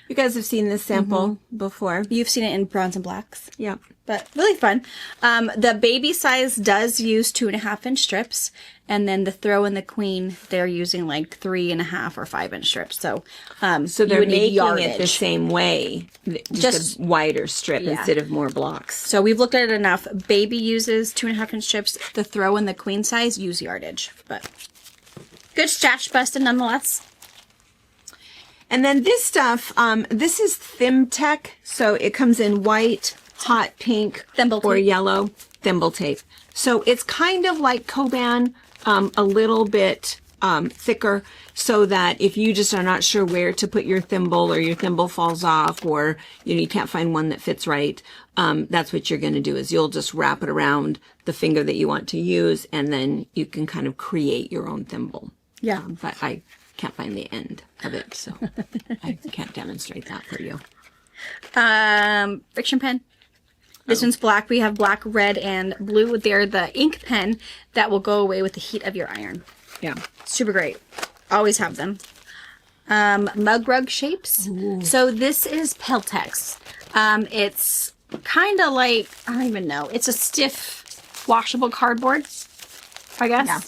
You guys have seen this sample before. You've seen it in bronze and blacks. Yep. But really fun. The baby size does use 2.5-inch strips, and then the Throw and the Queen, they're using like 3.5 or 5-inch strips. So, So you they're would need making it the yardage. same way, just Just- a wider strip instead of more blocks. So we've looked at it enough. Baby uses 2.5-inch strips. The Throw and the Queen size use yardage, but good stash busted nonetheless. And then this stuff, this is Thimtech, so it comes in white, hot pink, Thimble or tape. yellow thimble tape. So it's kind of like Coban, a little bit thicker, so that if you just are not sure where to put your thimble, or your thimble falls off, or you can't find one that fits right, that's what you're going to do is you'll just wrap it around the finger that you want to use, and then you can kind of create your own thimble. Yeah. But I can't find the end of it, so I can't demonstrate that for you. Fiction pen. This one's black. We have black, red, and blue. They're the ink pen that will go away with the heat of your iron. Yeah. Super great. Always have them. Mug rug shapes. Ooh. So this is Peltex. It's kind of like, I don't even know. It's a stiff washable cardboard, I guess. Yeah.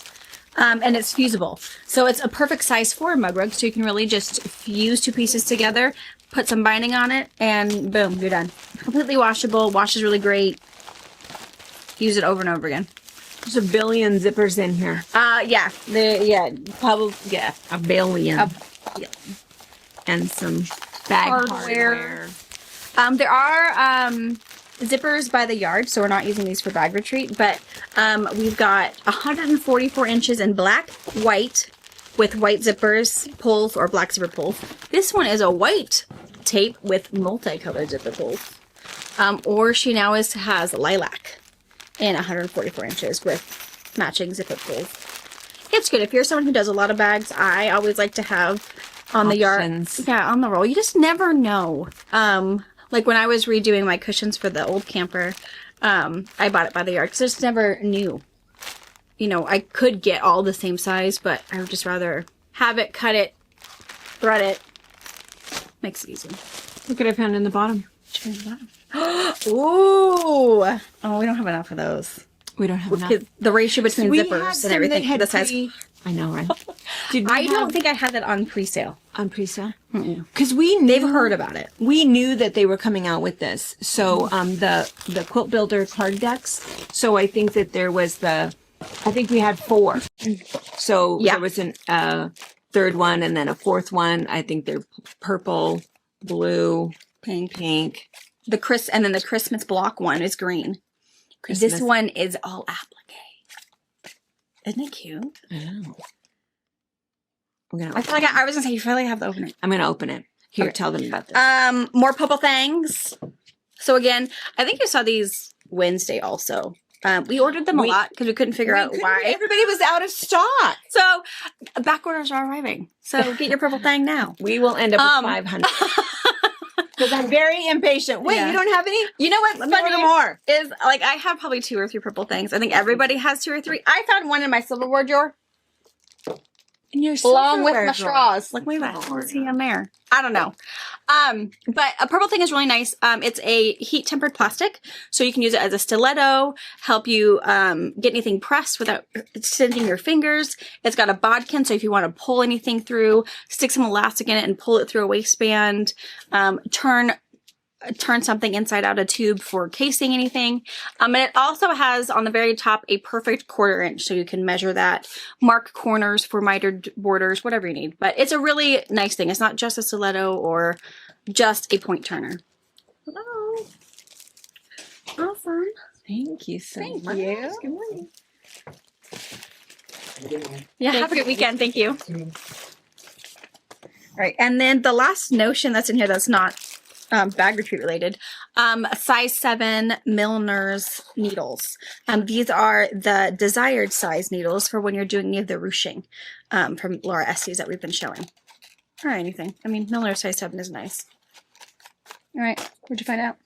And it's fusible. So it's a perfect size for a mug rug. So you can really just fuse 2 pieces together, put some binding on it, and boom, you're done. Completely washable. Washes really great. Use it over and over again. There's a billion zippers in here. Probably, yeah. A billion. Yeah. And some bag Hardware. hardware. There are zippers by the yard, so we're not using these for bag retreat, but we've got 144 inches in black, white, with white zippers, pulls, or black zipper pulls. This one is a white tape with multicolored zipper pulls. Or she now has lilac in 144 inches with matching zip up pulls. It's good if you're someone who does a lot of bags. I always like to have on the yard, on the roll. You just never know. Like when I was redoing my cushions for the old camper, I bought it by the yard because I just never knew. You know, I could get all the same size, but I would just rather have it, cut it, thread it. Makes it easy. Look what I found in the bottom. Ooh! Oh, we don't have enough of those. We don't have enough. The ratio between zippers and everything. The size. I know, right? I don't think I had that on pre-sale. On pre-sale? Because we knew, they've heard about it. We knew that they were coming out with this. So the Quilt Builder card decks. So I think that there was I think we had 4. So there was a third one and then a fourth one. I think they're purple, blue, pink. And then the Christmas block one is green. This one is all applique. Isn't it cute? I know. I feel like I was gonna say you feel like I have to open it. I'm gonna open it. Here, tell them about this. More purple things. So again, I think you saw these Wednesday also. We ordered them a lot because we couldn't figure out why. Everybody was out of stock. So back orders are arriving. So get your purple thing now. We will end up with 500. Because I'm very impatient. Wait, you don't have any? You know what's funny more? Is like I have probably 2 or 3 purple things. I think everybody has 2 or 3. I found one in my silverware drawer. In your along with my straws. Like, wait a minute, what's he on there? I don't know. But a purple thing is really nice. It's a heat tempered plastic, so you can use it as a stiletto, help you get anything pressed without singeing your fingers. It's got a bodkin, so if you want to pull anything through, stick some elastic in it and pull it through a waistband. Turn something inside out a tube for casing anything. And it also has on the very top a perfect 1/4 inch, so you can measure that, mark corners for mitered borders, whatever you need. But it's a really nice thing. It's not just a stiletto or just a point turner. Hello. Awesome. Thank you so much. Thank you. Good morning. Yeah, have a good weekend. Thank you. All right, and then the last notion that's in here that's not bag retreat related, size 7 milliner's needles. These are the desired size needles for when you're doing any of the ruching from Laura Estes that we've been showing. Or anything. I mean, milliner size 7 is nice. All right, what'd you find out?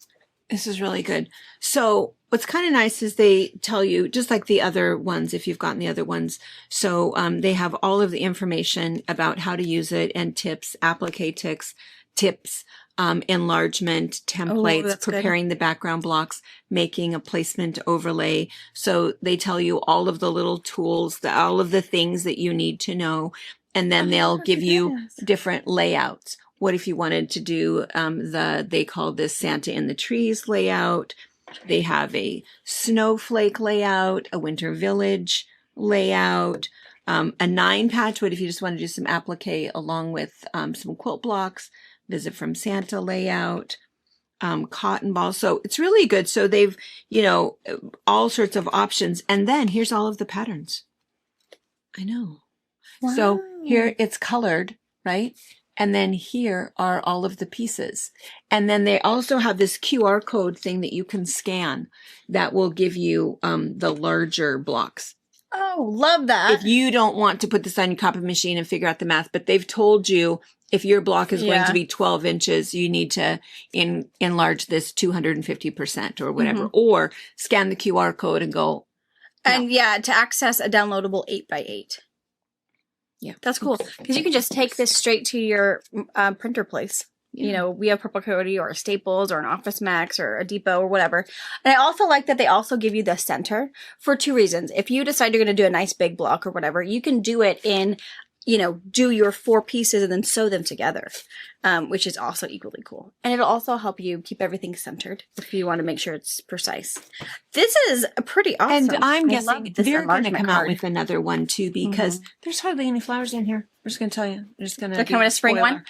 This is really good. So what's kind of nice is they tell you, just like the other ones, if you've gotten the other ones. So they have all of the information about how to use it and tips, applique tips, enlargement, templates, preparing the background blocks, making a placement overlay. So they tell you all of the little tools, all of the things that you need to know. And then they'll give you different layouts. What if you wanted to do they call this Santa in the Trees layout. They have a snowflake layout, a winter village layout, a 9-patch. What if you just want to do some applique along with some quilt blocks? Visit from Santa layout, cotton ball. So it's really good. So they've, all sorts of options. And then here's all of the patterns. I know. Wow. So here it's colored, right? And then here are all of the pieces. And then they also have this QR code thing that you can scan that will give you the larger blocks. Oh, love that. If you don't want to put this on your copy machine and figure out the math, but they've told you if your block is going to be 12 inches, you need to enlarge this 250% or whatever, or scan the QR code and go. And to access a downloadable 8x8. Yeah, that's cool. Because you can just take this straight to your printer place. Yeah. We have Purple Coyote or a Staples or an Office Max or a Depot or whatever. And I also like that they also give you the center for 2 reasons. If you decide you're going to do a nice big block or whatever, you can do it in, do your 4 pieces and then sew them together, which is also equally cool. And it'll also help you keep everything centered if you want to make sure it's precise. This is pretty awesome. And I'm guessing they're going to come out with another one too, because there's hardly any flowers in here. I'm just going to tell you. They're just going to. They're coming a spring one?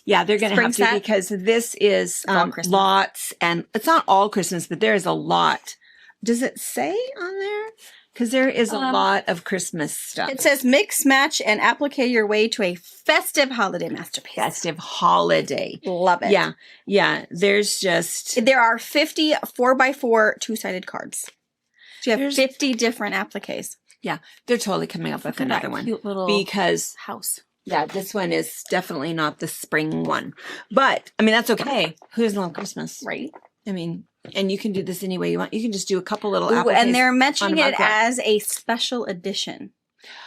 Yeah, they're going to have to, because this is lots, and it's not all Christmas, but there is a lot. Does it say on there? Because there is a lot of Christmas stuff. It says mix, match, and applique your way to a festive holiday masterpiece. Festive holiday. Love it. Yeah. Yeah. There's just... There are 50 4x4 two-sided cards. So you have 50 different appliques. Yeah. They're totally coming up with another one. Cute little because... house. Yeah, this one is definitely not the spring one. But, I mean, that's okay. Who doesn't love Christmas? Right. I mean, and you can do this any way you want. You can just do a couple little Ooh, appliques. and they're mentioning on a it mug wrap. as a special edition.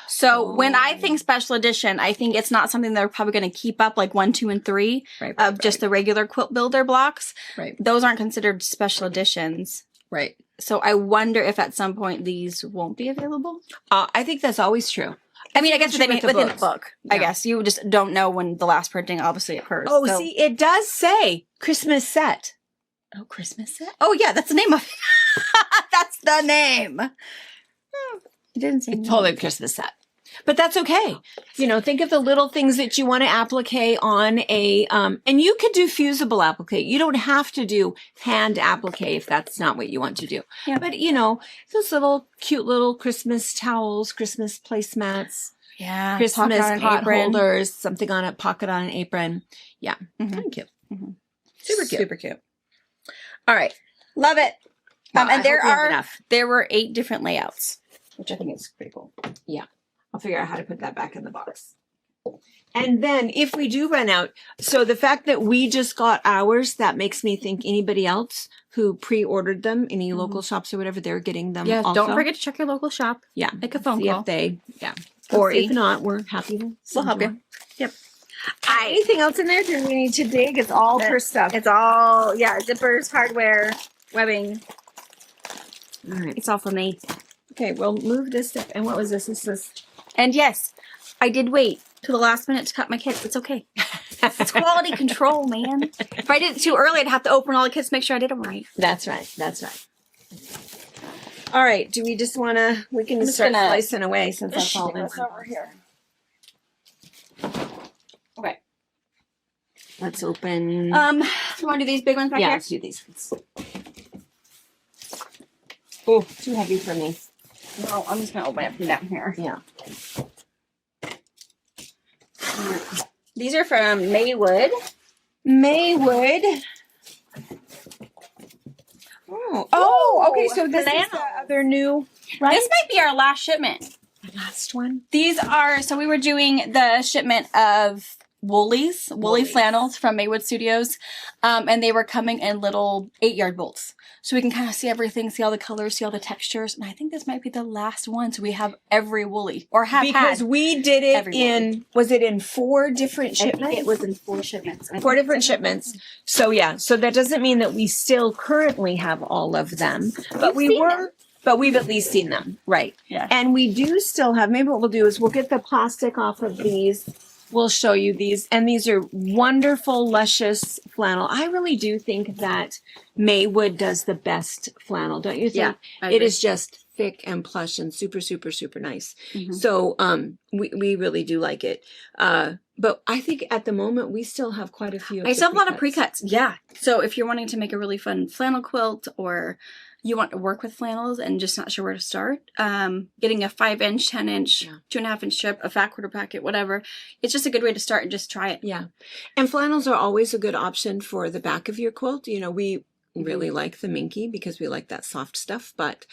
So when I think special edition, I think it's not something they're probably going to keep up like 1, 2, and 3 of just the regular quilt builder blocks. Right. Those aren't considered special editions. Right. So I wonder if at some point these won't be available. I think that's always true. I mean, I guess within the book. Yeah. I guess you just don't know when the last printing obviously occurs. Oh, so. see, it does say Christmas set. Oh, Christmas set? Oh, yeah, that's the name of it. That's the name. Oh, it didn't say It's totally Christmas set. But that's okay. You know, think of the little things that you want to applique on a, and you could do fusible applique. You don't have to do hand applique if that's not what you want to do. Yeah. But, you know, those little cute little Christmas towels, Christmas placemats, Christmas pot holders, something on a pocket on an apron. Yeah. Kind of cute. Super cute. Super cute. All right. Love it. Well, and there were 8 different layouts, which I think is pretty cool. Yeah. I'll figure out how to put that back in the box. And then if we do run out, so the fact that we just got ours, that makes me think anybody else who pre-ordered them, any local shops or whatever, they're getting them also. Don't forget to check your local shop. Yeah. Make a phone See call. if they, or if not, we're happy to We'll help you. Yep. Anything else in there? Do we need to dig? It's all for stuff. It's all, zippers, hardware, webbing. All right. It's all for me. Okay, we'll move this stuff. And what was this? This was... And yes, I did wait to the last minute to cut my kits. It's okay. It's quality control, man. If I did it too early, I'd have to open all the kits to make sure I did them right. That's right. That's right. All right. Do we just want to... We can just start slicing away since that's all in over here. Okay. Let's open... You want to do these big ones back here? Yeah, let's do these ones. Oh, too heavy for me. No, I'm just going to open it from down here. Yeah. These are from Maywood. Maywood. Oh, okay. So this is the other new, right? This might be our last shipment. The last one. These are, so we were doing the shipment of woolly flannels from Maywood Studios. And they were coming in little 8-yard bolts. So we can kind of see everything, see all the colors, see all the textures. And I think this might be the last one. So we have every woolly, or have because had we did it every in, woolly. was it in 4 different shipments? It was in 4 shipments. 4 different shipments. So yeah, so that doesn't mean that we still currently have all of them, but we've at least seen them. Right. Yeah. And we do still have, maybe what we'll do is we'll get the plastic off of these. We'll show you these. And these are wonderful, luscious flannel. I really do think that Maywood does the best flannel, don't you think? Yeah, it is just thick and plush and super, super, super nice. So we really do like it. But I think at the moment we still have quite a few. I still have a lot of pre-cuts. Yeah. So if you're wanting to make a really fun flannel quilt, or you want to work with flannels and just not sure where to start, getting a 5-inch, 10-inch, 2.5-inch strip, a fat quarter packet, whatever, it's just a good way to start and just try it. Yeah. And flannels are always a good option for the back of your quilt. You know, we really like the minky because we like that soft stuff, but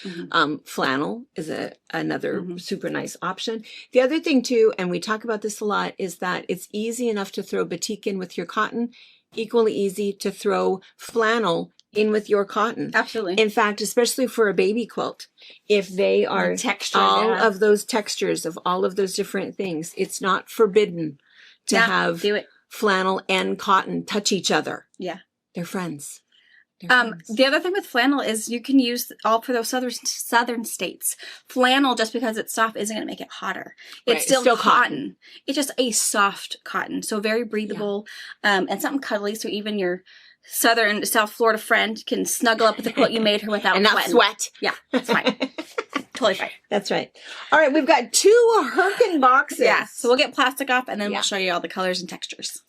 flannel is another super nice option. The other thing too, and we talk about this a lot, is that it's easy enough to throw batik in with your cotton, equally easy to throw flannel in with your cotton. Absolutely. In fact, especially for a baby quilt, if they are all of those textures of all of those different things, it's not forbidden to have flannel and cotton touch each other. Yeah. They're friends. The other thing with flannel is you can use all for those southern states. Flannel, just because it's soft, isn't going to make it hotter. It's still cotton. It's just a soft cotton. So very breathable, and something cuddly. So even your South Florida friend can snuggle up with the quilt you made her without and not sweat. Yeah, that's fine. Totally fine. That's right. All right, we've got 2 Herkin boxes. Yeah, so we'll get plastic off, and then we'll show you all the colors and textures.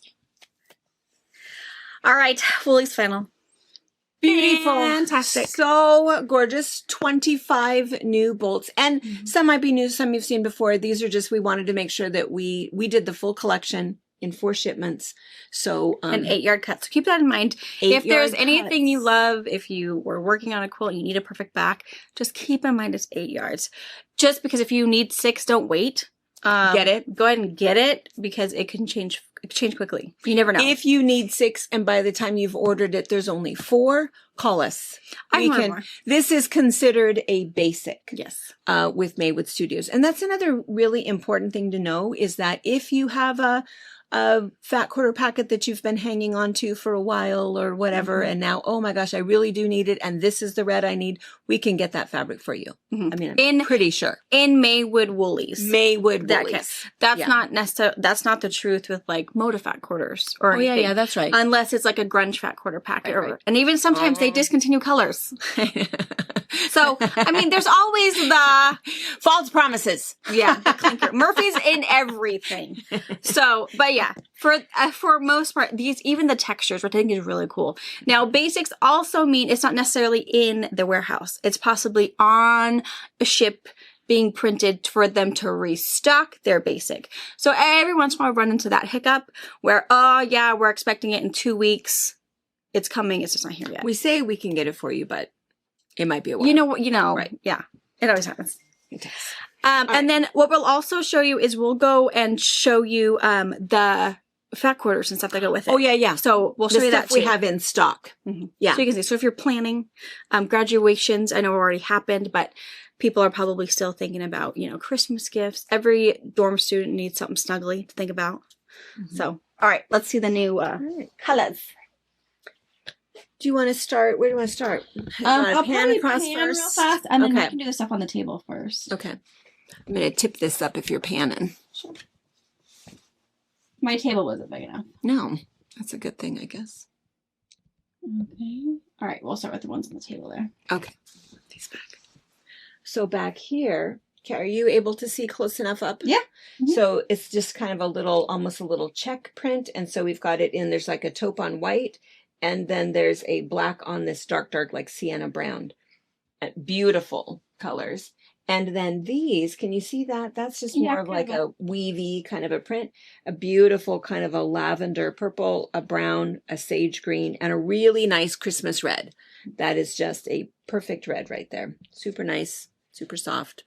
All right, Woolly's flannel. Beautiful. Fantastic. So gorgeous. 25 new bolts. And some might be new, some you've seen before. These are just, we wanted to make sure that we did the full collection in 4 shipments. So An 8-yard cut. So keep that in mind. If 8-yard there's anything you cuts. love, if you were working on a quilt and you need a perfect back, just keep in mind it's 8 yards. Just because if you need 6, don't wait. Get it. Go ahead and get it because it can change quickly. You never know. If you need 6 and by the time you've ordered it, there's only 4, call us. I can order more. This is considered a basic. Yes. With Maywood Studios. And that's another really important thing to know is that if you have a fat quarter packet that you've been hanging on to for a while or whatever, and now, oh my gosh, I really do need it, and this is the red I need, we can get that fabric for you. I mean, I'm pretty sure. In Maywood woolies. Maywood That woolies. That's not necessarily, that's not the truth with like Moda fat quarters or anything. yeah, that's right. Unless it's like a grunge fat quarter packet. And even sometimes they discontinue colors. So, I mean, there's always the false promises. the clinker. Murphy's in everything. So, but yeah, for most part, these, even the textures, which I think is really cool. Now, basics also mean it's not necessarily in the warehouse. It's possibly on a ship being printed for them to restock their basic. So every once in a while I run into that hiccup where, oh yeah, we're expecting it in 2 weeks. It's coming. It's just not here yet. We say we can get it for you, but it might be a while. You know, Right. Yeah, it always happens. It does. And then what we'll also show you is we'll go and show you the fat quarters and stuff that go with it. Oh, yeah. So we'll show The you stuff that we too. have in stock. Yeah. So you can see. So if you're planning graduations, I know already happened, but people are probably still thinking about, Christmas gifts. Every dorm student needs something snuggly to think about. So, all right, let's see the new colors. Do you want to start? Where do you want to start? I'll pan probably across pan first? real fast, and then we Okay. can do the stuff on the table first. Okay. I'm going to tip this up if you're panning. Sure. My table wasn't big enough. No, that's a good thing, I guess. Okay. All right, we'll start with the ones on the table there. Okay. Put these back. So back here, are you able to see close enough up? Yeah. So it's just kind of almost a little check print. And so we've got it in, there's like a taupe on white. And then there's a black on this dark, like sienna brown. Beautiful colors. And then these, can you see that? That's just more of like a weavy kind of a print. A beautiful kind of a lavender purple, a brown, a sage green, and a really nice Christmas red. That is just a perfect red right there. Super nice, super soft.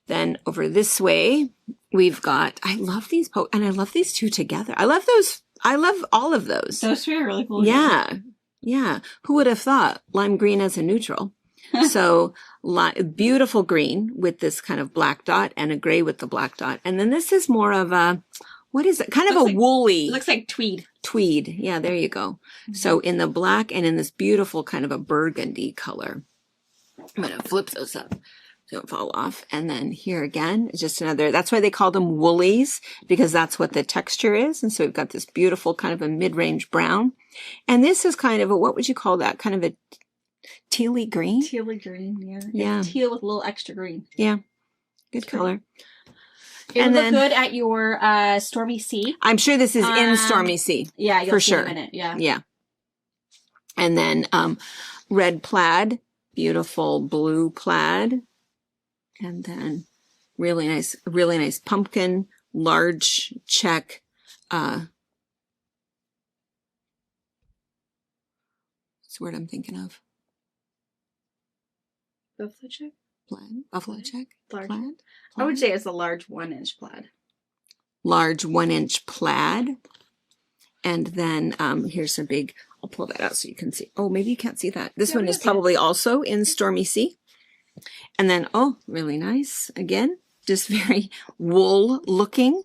Then over this way, we've got, I love these, and I love these two together. I love those. I love all of those. Those two are really cool. Yeah. Yeah. Who would have thought lime green as a neutral? So beautiful green with this kind of black dot and a gray with the black dot. And then this is more of a, what is it? Kind of a woolly. It looks like tweed. Tweed. Yeah, there you go. So in the black and in this beautiful kind of a burgundy color. I'm going to flip those up. Don't fall off. And then here again, is just another, that's why they call them woolies, because that's what the texture is. And so we've got this beautiful kind of a mid-range brown. And this is kind of a, what would you call that? Kind of a tealy green? Tealy green, yeah. Yeah. It's teal with a little extra green. Yeah. Good color. It And would then- look good at your Stormy Sea. I'm sure this is in Stormy Sea. Yeah, you'll For see sure. in a minute. Yeah. Yeah. And then red plaid, beautiful blue plaid. And then really nice pumpkin, large check. What's the word I'm thinking of? Buffalo check? Plaid? Buffalo check? Large. Plaid? I would say it's a large 1-inch plaid. Large 1-inch plaid. And then here's a big, I'll pull that out so you can see. Oh, maybe you can't see that. This one is probably also in Stormy Sea. And then, oh, really nice. Again, just very wool looking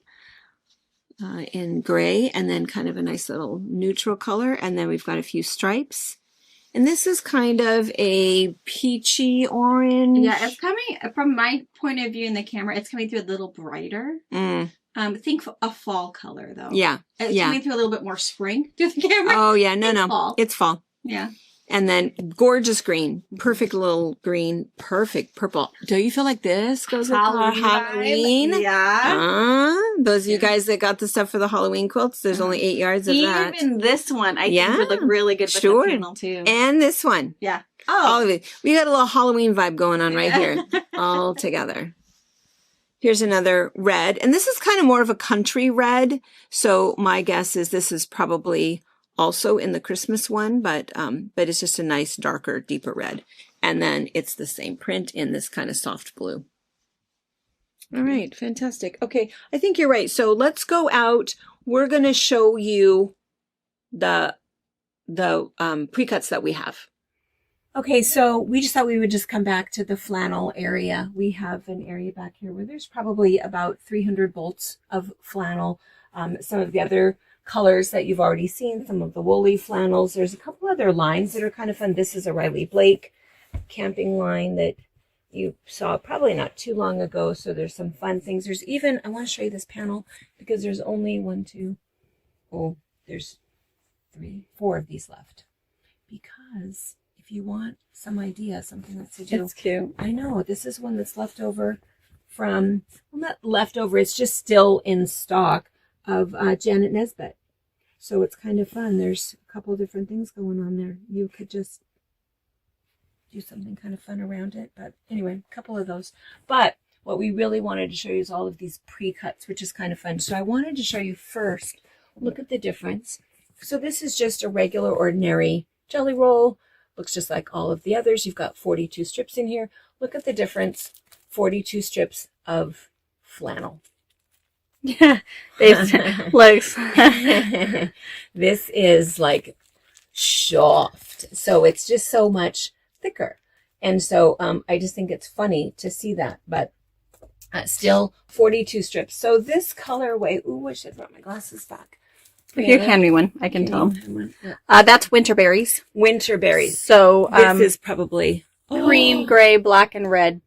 in gray, and then kind of a nice little neutral color. And then we've got a few stripes. And this is kind of a peachy orange. Yeah, it's coming, from my point of view in the camera, it's coming through a little brighter. Think a fall color, though. Yeah. It's coming through a little bit more spring through the camera. Oh, yeah. No. Fall. It's fall. Yeah. And then gorgeous green, perfect little green, perfect purple. Do you feel like this goes with our Halloween? Yeah. those of you guys that got the stuff for the Halloween quilts, there's only 8 yards of that. Even this one, I think would look really good with the panel too. And this one. Yeah. All of it. We got a little Halloween vibe going on right here, all together. Here's another red, and this is kind of more of a country red. So my guess is this is probably also in the Christmas one, but it's just a nice darker, deeper red. And then it's the same print in this kind of soft blue. All right, fantastic. Okay, I think you're right. So let's go out. We're going to show you the pre-cuts that we have. Okay, so we just thought we would just come back to the flannel area. We have an area back here where there's probably about 300 bolts of flannel. Some of the other colors that you've already seen, some of the woolly flannels. There's a couple other lines that are kind of fun. This is a Riley Blake camping line that you saw probably not too long ago. So there's some fun things. There's even, I want to show you this panel because there's only there's 4 of these left. Because if you want some idea, something that's to do. It's cute. I know. This is one that's left over from, well, not leftover, it's just still in stock of Janet Nesbitt. So it's kind of fun. There's a couple different things going on there. You could just do something kind of fun around it. But anyway, a couple of those. But what we really wanted to show you is all of these pre-cuts, which is kind of fun. So I wanted to show you first, look at the difference. So this is just a regular, ordinary jelly roll. Looks just like all of the others. You've got 42 strips in here. Look at the difference. 42 strips of flannel. Yeah, it looks. This is like soft. So it's just so much thicker. And so I just think it's funny to see that. But still 42 strips. So this colorway, ooh, I should have brought my glasses back. Here, hand me one. I can tell. That's winter berries. Winter berries. So this is probably green, gray, black, and red.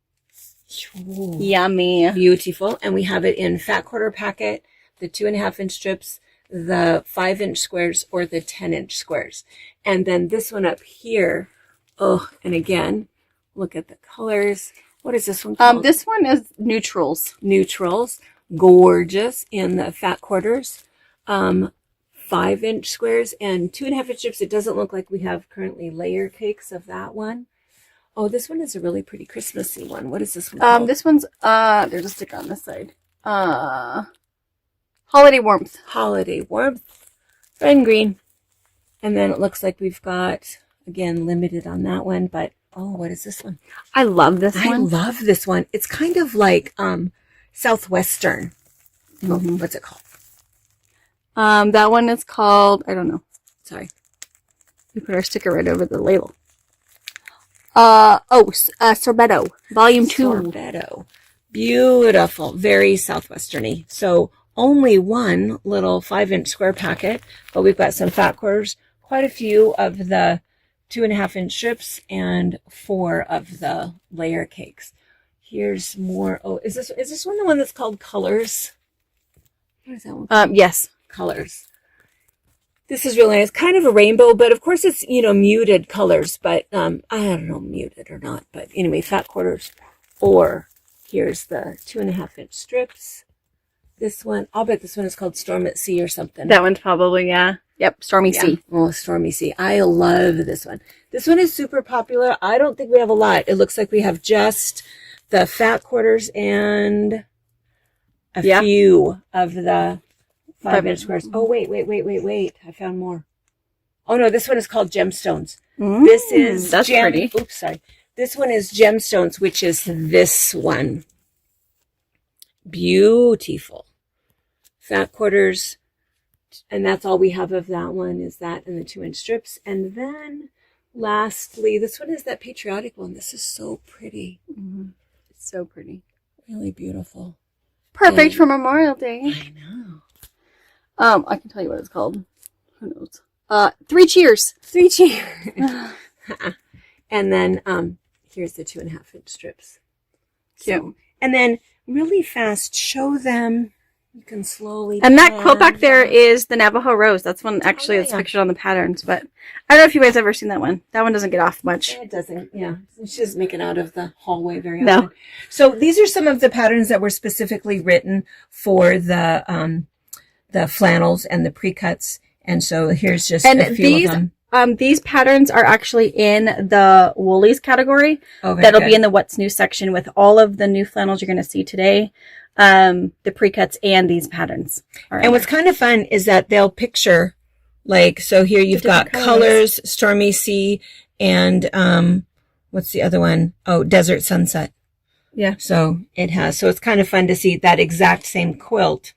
Ooh, yummy. Beautiful. And we have it in fat quarter packet, the 2.5-inch strips, the 5-inch squares, or the 10-inch squares. And then this one up here. Oh, and again, look at the colors. What is this one called? This one is neutrals. Neutrals. Gorgeous in the fat quarters. 5-inch squares and 2.5-inch strips. It doesn't look like we have currently layer cakes of that one. Oh, this one is a really pretty Christmassy one. What is this one called? This one's, there's a sticker on this side. Holiday Warmth. Holiday Warmth. Red and green. And then it looks like we've got, again, limited on that one, but, oh, what is this one? I love this one. I love this one. It's kind of like, Southwestern. Oh, what's it called? That one is called, I don't know. Sorry. We put our sticker right over the label. Sorbetto, Volume 2. Sorbetto. Beautiful. Very Southwesterny. So only one little 5-inch square packet, but we've got some fat quarters, quite a few of the 2.5-inch strips, and 4 of the layer cakes. Here's more. Oh, is this one the one that's called Colors? What is that one? Yes. Colors. This is really nice. Kind of a rainbow, but of course it's, muted colors, but I don't know, muted or not. But anyway, fat quarters. Or here's the 2.5-inch strips. This one, I'll bet this one is called Storm at Sea or something. That one's probably, yeah. Yep, Stormy Sea. Oh, Stormy Sea. I love this one. This one is super popular. I don't think we have a lot. It looks like we have just the fat quarters and a few of the 5-inch squares. Oh, wait. I found more. Oh, no, this one is called Gemstones. This is... That's pretty. Oops, sorry. This one is Gemstones, which is this one. Beautiful. Fat quarters. And that's all we have of that one is that and the 2-inch strips. And then, lastly, this one is that patriotic one. This is so pretty. It's so pretty. Really beautiful. Perfect for Memorial Day. I know. I can tell you what it's called. Who knows? 3 Cheers. 3 Cheers. And then here's the 2.5-inch strips. Cute. So, and then really fast, show them You can slowly. And that quilt back there is the Navajo Rose. That's one actually that's pictured on the patterns. But I don't know if you guys ever seen that one. That one doesn't get off much. It doesn't. Yeah, she doesn't make it out of the hallway very often. No. So these are some of the patterns that were specifically written for the flannels and the pre-cuts. And so here's just a few of them. These patterns are actually in the woolies category. Okay, that'll be in the what's new section with all of the new flannels you're going to see today. The pre-cuts and these patterns. And what's kind of fun is that they'll picture, like, so here you've got colors, stormy sea, and what's the other one? Oh, desert sunset. Yeah. So it's kind of fun to see that exact same quilt,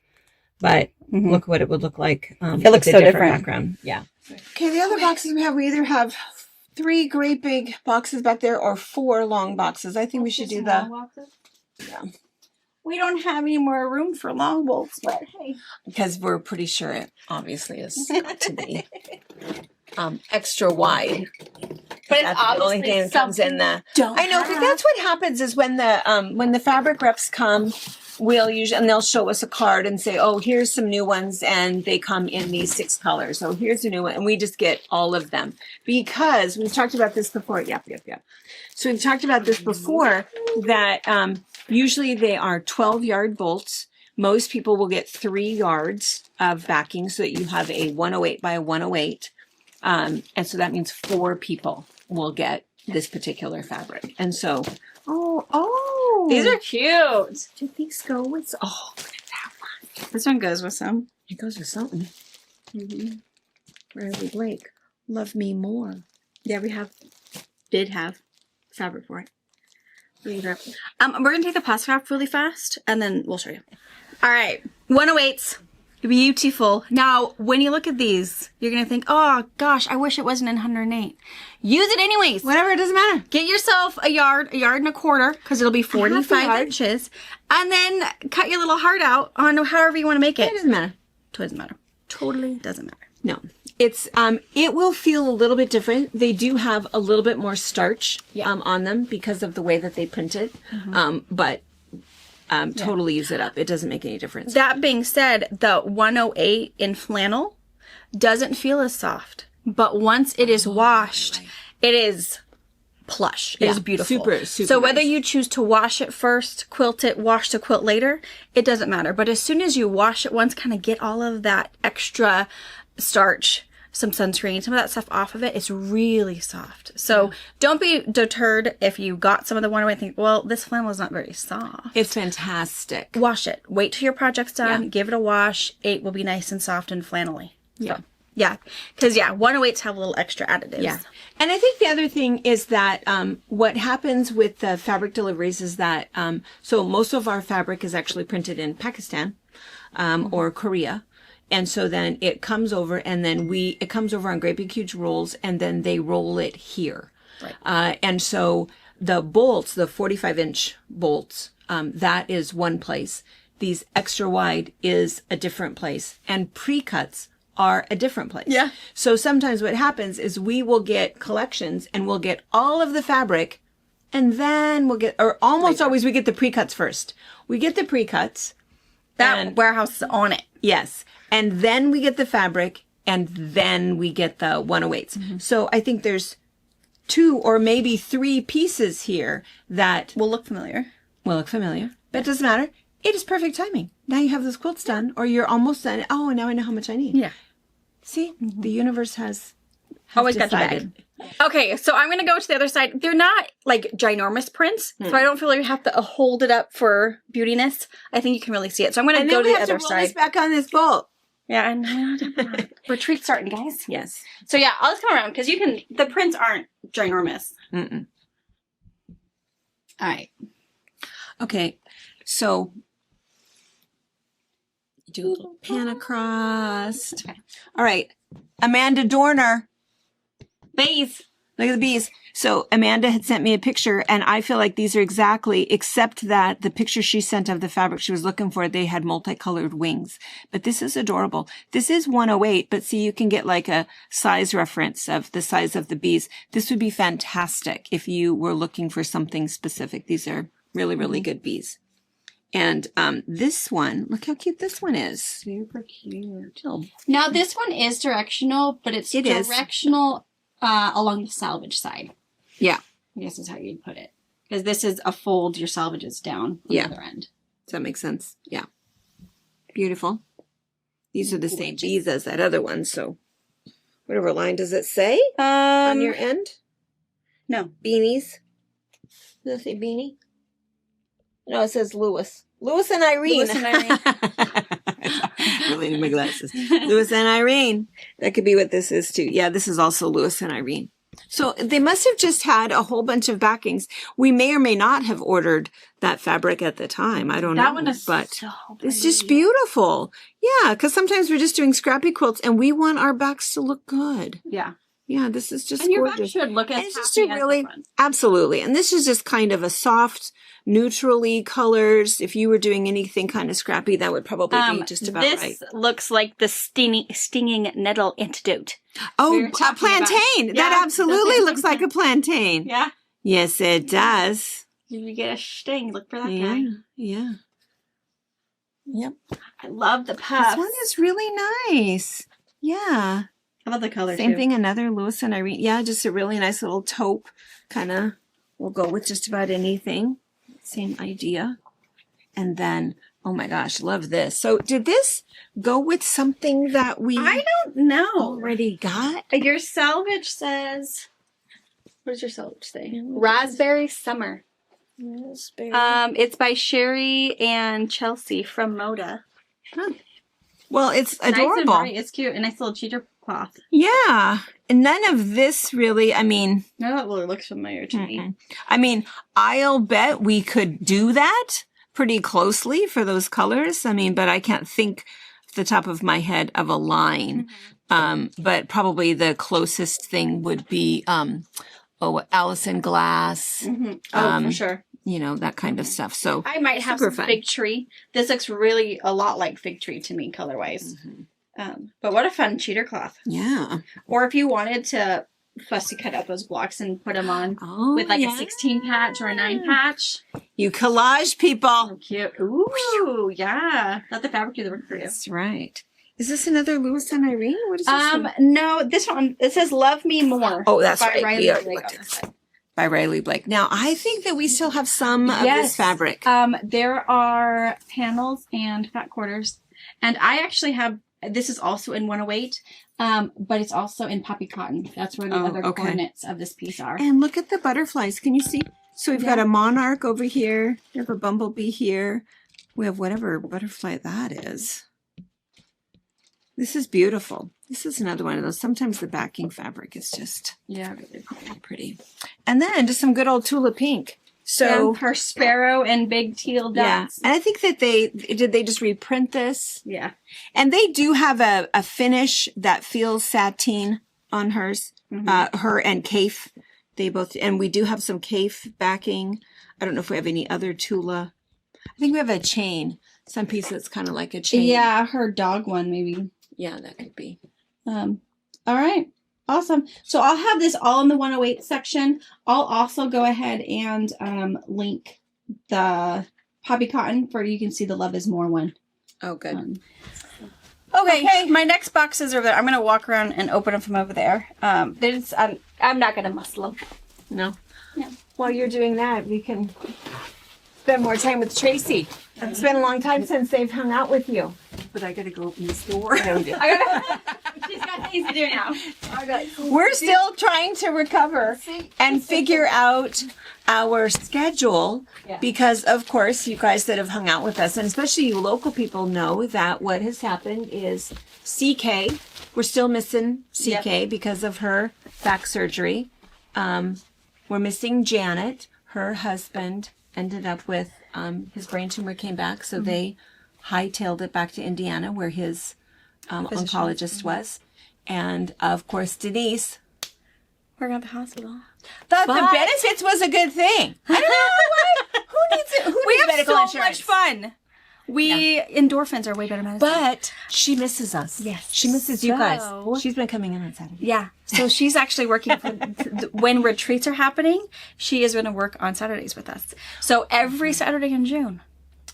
but look what it would look like. It looks so different. Background. Yeah. Okay, the other boxes we either have 3 great big boxes back there or 4 long boxes. I think we should do the... Yeah. We don't have any more room for long bolts, but hey. Because we're pretty sure it obviously is got to be extra wide. But that's the only thing that comes in the... I know, because that's what happens is when the fabric reps come, we'll usually, and they'll show us a card and say, oh, here's some new ones, and they come in these 6 colors. So here's a new one, and we just get all of them. Because we've talked about this before. Yep. So we've talked about this before, that usually they are 12-yard bolts. Most people will get 3 yards of backing so that you have a 108 by 108. And so that means 4 people will get this particular fabric. And so, these are cute. Do these go with, look at that one. This one goes with some. It goes with something. Riley Blake, love me more. Yeah, did have fabric for it. We're going to take the plastic off really fast, and then we'll show you. All right. 108s. Beautiful. Now, when you look at these, you're going to think, oh, gosh, I wish it wasn't in 108. Use it anyways. Whatever, it doesn't matter. Get yourself a yard and a quarter, because it'll be 45 inches. And then cut your little heart out on however you want to make it. It doesn't matter. Doesn't matter. Totally doesn't matter. No. It's it will feel a little bit different. They do have a little bit more starch on them because of the way that they print it. But totally use it up. It doesn't make any difference. That being said, the 108 in flannel doesn't feel as soft. But once it is washed, it is plush. It is beautiful. Super So whether nice. you choose to wash it first, quilt it, wash the quilt later, it doesn't matter. But as soon as you wash it once, kind of get all of that extra starch, some sunscreen, some of that stuff off of it, it's really soft. So don't be deterred if you got some of the 108 and think, well, this flannel is not very soft. It's fantastic. Wash it. Wait till your project's done. Give it a wash. It will be nice and soft and flannelly. So, yeah. Because, 108s have a little extra additives. Yeah. And I think the other thing is that what happens with the fabric deliveries is that, so most of our fabric is actually printed in Pakistan or Korea. And so then it comes over and then it comes over on great big huge rolls and then they roll it here. Right. And so the bolts, the 45-inch bolts, that is one place. These extra wide is a different place. And pre-cuts are a different place. Yeah. So sometimes what happens is we will get collections and we'll get all of the fabric and then we'll get, or almost always we get the pre-cuts first. We get the pre-cuts. That warehouse is on it. Yes. And then we get the fabric and then we get the 108s. So I think there's 2 or maybe 3 pieces here that will look familiar. But it doesn't matter. It is perfect timing. Now you have those quilts done or you're almost done. Oh, now I know how much I need. Yeah. See, the universe has always decided. Got your bag. Okay, so I'm going to go to the other side. They're not like ginormous prints, so I don't feel like you have to hold it up for beautiness. I think you can really see it. So I'm going to go to the other side. This back on this bolt. Yeah, and retreat starting, guys. Yes. So yeah, I'll just come around because the prints aren't ginormous. All right. Okay, so do a little pan across. Okay. All right, Amanda Dorner. Bees. Look at the bees. So Amanda had sent me a picture and I feel like these are exactly, except that the picture she sent of the fabric she was looking for, they had multicolored wings. But this is adorable. This is 108, but see, you can get like a size reference of the size of the bees. This would be fantastic if you were looking for something specific. These are really, really good bees. And this one, look how cute this one is. Super cute. Oh, Now this one is directional, but it's It is. directional along the salvage side. yeah. I guess is how you'd put it. Because this is a fold, your salvage is down on Yeah. the other end. Does that make sense? Yeah. Beautiful. These are the same bees as that other one, so whatever line does it say on your end? No. Beanies. Does it say beanie? No, it says Lewis. Lewis and Irene. Lewis and Irene. Really need my glasses. Lewis and Irene. That could be what this is too. Yeah, this is also Lewis and Irene. So they must have just had a whole bunch of backings. We may or may not have ordered that fabric at the time. I don't know. That one is but so it's just pretty. beautiful. Yeah, because sometimes we're just doing scrappy quilts and we want our backs to look good. Yeah. Yeah, this is just And your back gorgeous. should look as And it's just happy a as really, the front. absolutely. And this is just kind of a soft, neutrally colors. If you were doing anything kind of scrappy, that would probably be just about this right. looks like the stinging nettle antidote. Oh, we were a talking about. plantain. Yeah, That absolutely the- looks like a plantain. Yeah. Yes, it does. If you get a sting, look for that Yeah, guy. yeah. Yep. I love the puffs. This one is really nice. Yeah. I love the color Same too. thing, another Lewis and Irene. Yeah, just a really nice little taupe kind of will go with just about anything. Same idea. And then, oh my gosh, love this. So did this go with something that we I don't know. already got? Your salvage says, what does your salvage say? Raspberry Summer. It's by Sherry and Chelsea from Moda. Well, it's Nice and adorable. bright. It's cute. A nice little cheater cloth. Yeah. And none of this really, I mean, No, that really looks familiar to me. mm-mm. I mean, I'll bet we could do that pretty closely for those colors. I mean, but I can't think off the top of my head of a line. But probably the closest thing would be, Allison Glass, Oh, for sure. you know, that kind of stuff. So I might have super some fun. Fig Tree. This looks really a lot like Fig Tree to me, color-wise. But what a fun cheater cloth. yeah. Or if you wanted to fussy cut out those blocks and put them on Oh, with like yeah. a 16 patch or a 9 patch. You collage people. Oh, cute. Ooh, yeah. Let the fabric do the work for you. That's right. Is this another Lewis and Irene? What is this one? No, this one, it says Love Me More. Oh, that's by right. Riley We already Blake looked on at the side. By Riley Blake. Now, I think that we still have some of this fabric. There are panels and fat quarters. And I actually have, this is also in 108, but it's also in poppy cotton. That's where the other coordinates of this piece are. And look at the butterflies. Can you see? So we've got a monarch over here. We have a bumblebee here. We have whatever butterfly that is. This is beautiful. This is another one of those. Sometimes the backing fabric is just Yeah, really cool. pretty. And then just some good old Tula pink. So her sparrow and big teal yeah, dots. and I think that they just reprint this. Yeah. And they do have a finish that feels sateen on hers. Her and Kaif, they both, and we do have some Kaif backing. I don't know if we have any other Tula. I think we have a chain. Some piece that's kind of like a chain. Yeah, her dog one maybe. Yeah, that could be. All right. Awesome. So I'll have this all in the 108 section. I'll also go ahead and link the poppy cotton for you can see the Love is More one. Oh, good. Okay. My next boxes are there. I'm going to walk around and open them from over there. I'm not going to muscle them. No. Yeah. While you're doing that, we can spend more time with Tracy. It's been a long time since they've hung out with you. But I gotta go open this door. She's got things to do now. We're still trying to recover and figure out our schedule because, of course, you guys that have hung out with us, and especially you local people, know that what has happened is CK. We're still missing CK because of her back surgery. We're missing Janet. Her husband ended up with his brain tumor came back, so they hightailed it back to Indiana where his oncologist was. And of course, Denise. We're at the hospital. Thought the benefits was a good thing. I don't know why. Who needs it? Who We needs have medical so insurance? much fun. Endorphins are way better medicine. But she misses us. Yes. She misses you guys. So- She's been coming in on Saturday. Yeah. So she's actually working for, when retreats are happening, she is going to work on Saturdays with us. So every Saturday in June.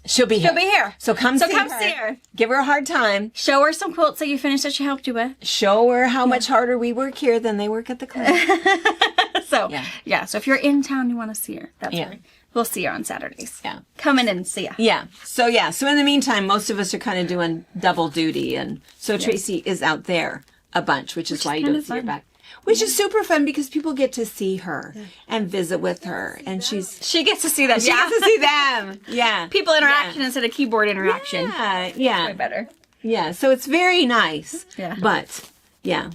She'll be here. She'll be here. So come see see her. Give her a hard time. Show her some quilts that you finished that she helped you with. Show her how much harder we work here than they work at the clinic. So, so if you're in town, you want to see her. That's right. We'll see her on Saturdays. Yeah. Come in and see her. Yeah. So in the meantime, most of us are kind of doing double duty. And so Tracy is out there a bunch, which is why you don't see her back. Which is super fun because people get to see her and visit with her. And she gets to see them. She gets to see them. Yeah. People interaction instead of keyboard interaction. Yeah. Way better. Yeah. So it's very nice. Yeah. But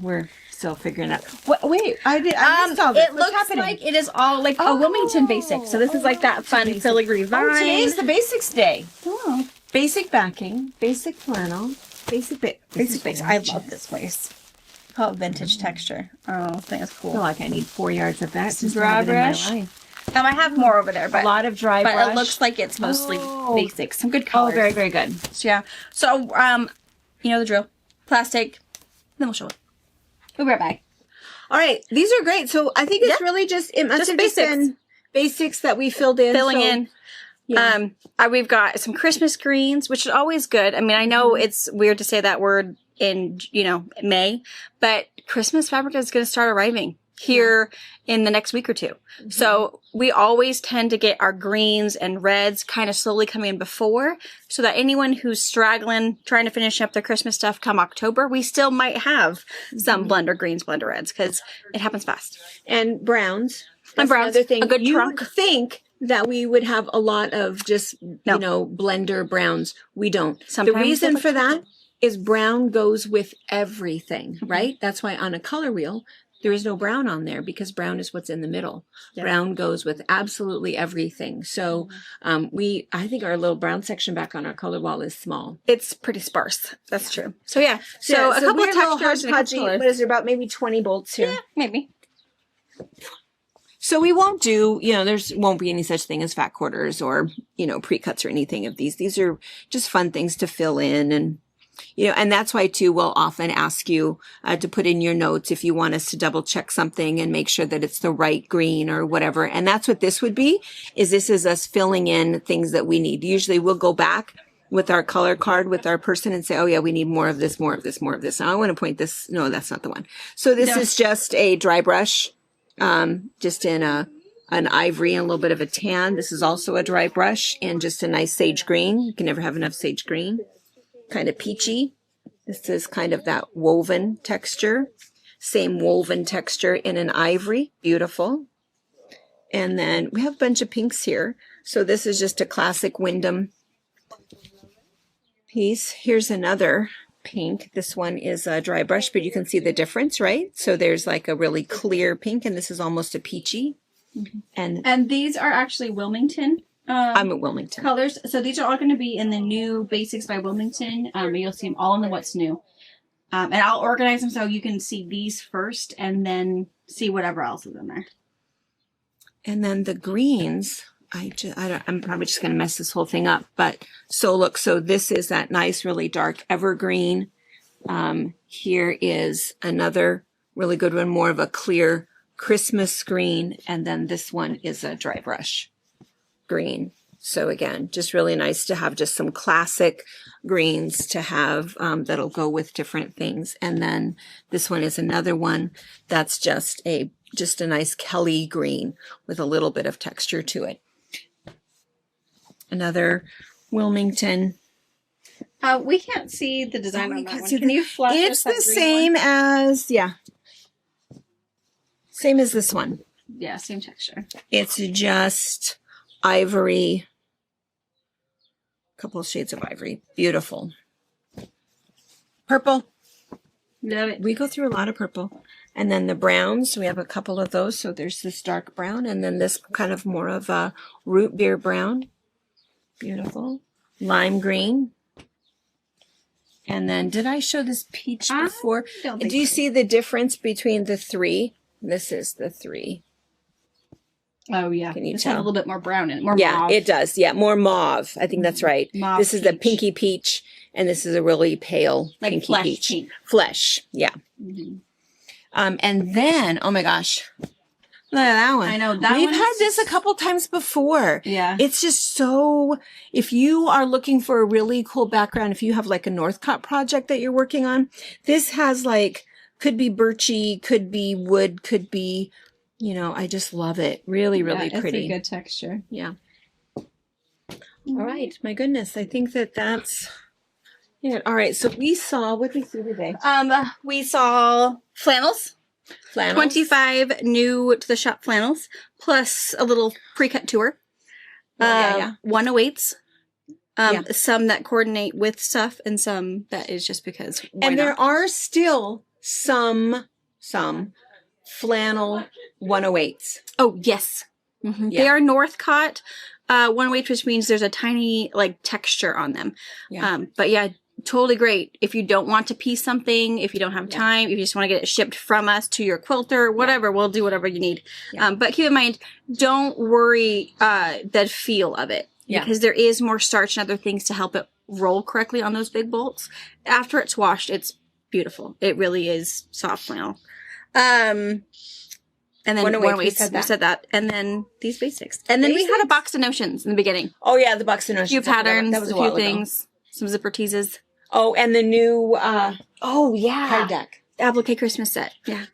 we're still figuring it out. Wait, I missed all this. It looks like it is all like a Wilmington basic. So this is like that fun filigree vine. Oh, today's the basics day. Oh. Basic backing, basic flannel, basic basic. I love this place. Oh, vintage texture. Oh, I think that's I cool. feel like I need 4 yards of that since Dry I have it in my brush. life. I have more over there, but A lot of dry but brush. it looks like it's mostly Oh. basic. Some good colors. Oh, very, very good. So, yeah. So, you know the drill. Plastic. Then we'll show it. We'll be right back. All right, these are great. So I think it's really it must have just been basics that we filled in. Filling in. Yeah. We've got some Christmas greens, which is always good. I mean, I know it's weird to say that word in, May, but Christmas fabric is going to start arriving here in the next week or two. Mm-hmm. So we always tend to get our greens and reds kind of slowly coming in before, so that anyone who's straggling, trying to finish up their Christmas stuff come October, we still might have some blender greens, blender reds, because it happens fast. And browns. And browns. Another thing. A good you trunk. would think that we would have a lot of just, blender browns. We don't. Sometimes the reason it's for that is brown goes with everything, right? That's why on a color wheel, there is no brown on there because brown is what's in the middle. Yeah. Brown goes with absolutely everything. So I think our little brown section back on our color wall is small. It's pretty sparse. That's true. So yeah. So a couple of textures and a couple colors. What is there, about maybe 20 bolts here? Yeah, maybe. So we won't do, there won't be any such thing as fat quarters or, pre-cuts or anything of these. These are just fun things to fill in and, and that's why too, we'll often ask you to put in your notes if you want us to double check something and make sure that it's the right green or whatever. And that's what this would be, this is us filling in things that we need. Usually we'll go back with our color card with our person and say, oh yeah, we need more of this, more of this, more of this. Now I want to point this. No, that's not the one. So this is just a dry brush, just in an ivory and a little bit of a tan. This is also a dry brush and just a nice sage green. You can never have enough sage green. Kind of peachy. This is kind of that woven texture. Same woven texture in an ivory. Beautiful. And then we have a bunch of pinks here. So this is just a classic Wyndham piece. Here's another pink. This one is a dry brush, but you can see the difference, right? So there's like a really clear pink, and this is almost a peachy. Mm-hmm. And these are actually Wilmington. I'm at Wilmington. Colors. So these are all going to be in the new Basics by Wilmington. You'll see them all in the What's New. And I'll organize them so you can see these first and then see whatever else is in there. And then the greens, I'm probably just going to mess this whole thing up. But so look, so this is that nice, really dark evergreen. Here is another really good one, more of a clear Christmas green. And then this one is a dry brush green. So again, just really nice to have just some classic greens to have that'll go with different things. And then this one is another one that's just a nice Kelly green with a little bit of texture to it. Another Wilmington. We can't see the design on that one. Can you flash It's us the that same one? as, same as this one. Yeah, same texture. It's just ivory, a couple of shades of ivory. Beautiful. Purple. Love it. We go through a lot of purple. And then the browns, we have a couple of those. So there's this dark brown and then this kind of more of a root beer brown. Beautiful. Lime green. And then did I show this peach before? Do you see the difference between the three? This is the three. Oh, yeah. Can you It's tell? got a little bit more brown in it. More Yeah, mauve. it does. Yeah, more mauve. I think that's right. Mauve this is the peach. pinky peach, and this is a really pale Like pinky flesh peach. pink. Flesh, yeah. Mm-hmm. And then, oh my gosh, Look at that one. I know, that We've one's- had this a couple times before. Yeah. It's just so, if you are looking for a really cool background, if you have like a Northcott project that you're working on, this has like, could be birchy, could be wood, could be, you know, I just love it. Really, really pretty. It's a good texture. Yeah. All right. My goodness. I think that's it. All right. So we saw, what did we see today? We saw flannels. Flannels. 25 new to the shop flannels, plus a little pre-cut tour. Yeah. 108s. Yeah. Some that coordinate with stuff and some that is just because. Why And not? there are still some flannel 108s. Oh, yes. Yeah. They are Northcott 108, which means there's a tiny like texture on them. Yeah. But yeah, totally great. If you don't want to piece something, if you don't have time, if you just want to get it shipped from us to your quilter, whatever, we'll do whatever you need. Yeah. But keep in mind, don't worry the feel of it. Yeah. Because there is more starch and other things to help it roll correctly on those big bolts. After it's washed, it's beautiful. It really is soft flannel. And then 108, 108s, we said that. And then these basics. And then we had a box of notions in the beginning. Oh yeah, the Buxton A Ocean. few patterns, That was a a few while ago. things, some zipper teases. Oh, and the new Oh, yeah. card deck. Applique Christmas set. Yeah.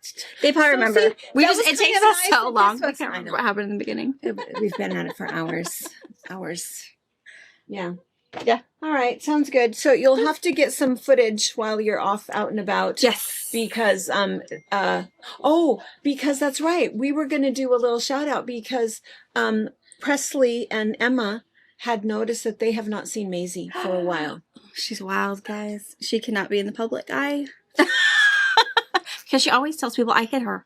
They probably So remember. see, It that takes was us kind of nice, so and long. guess I what? can't I remember know. what happened in the beginning. We've been at it for hours. Yeah. Yeah. All right. Sounds good. So you'll have to get some footage while you're off out and about. Yes. Because because that's right. We were going to do a little shout out because Presley and Emma had noticed that they have not seen Maisie for a while. She's wild, guys. She cannot be in the public eye. Because she always tells people I hit her.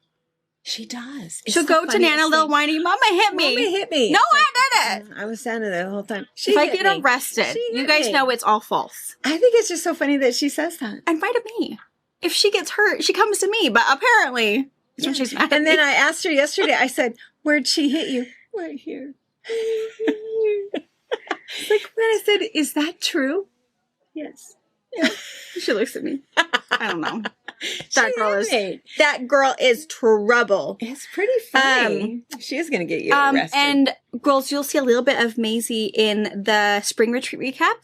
She does. It's She'll the go to funniest Nana, little thing. whiny, Mama hit me. Mommy hit me. No, I did it. I was standing there the whole time. She If I hit get me. arrested, She you hit guys me. know it's all false. I think it's just so funny that she says that. And right at me. If she gets hurt, she comes to me. But apparently, that's when she's mad. And then I asked her yesterday, I said, where'd she hit you? Right here. Like when I said, is that true? Yes. she looks at me. I don't know. She That girl is trouble. It's pretty funny. She is going to get you arrested. And girls, you'll see a little bit of Maisie in the spring retreat recap.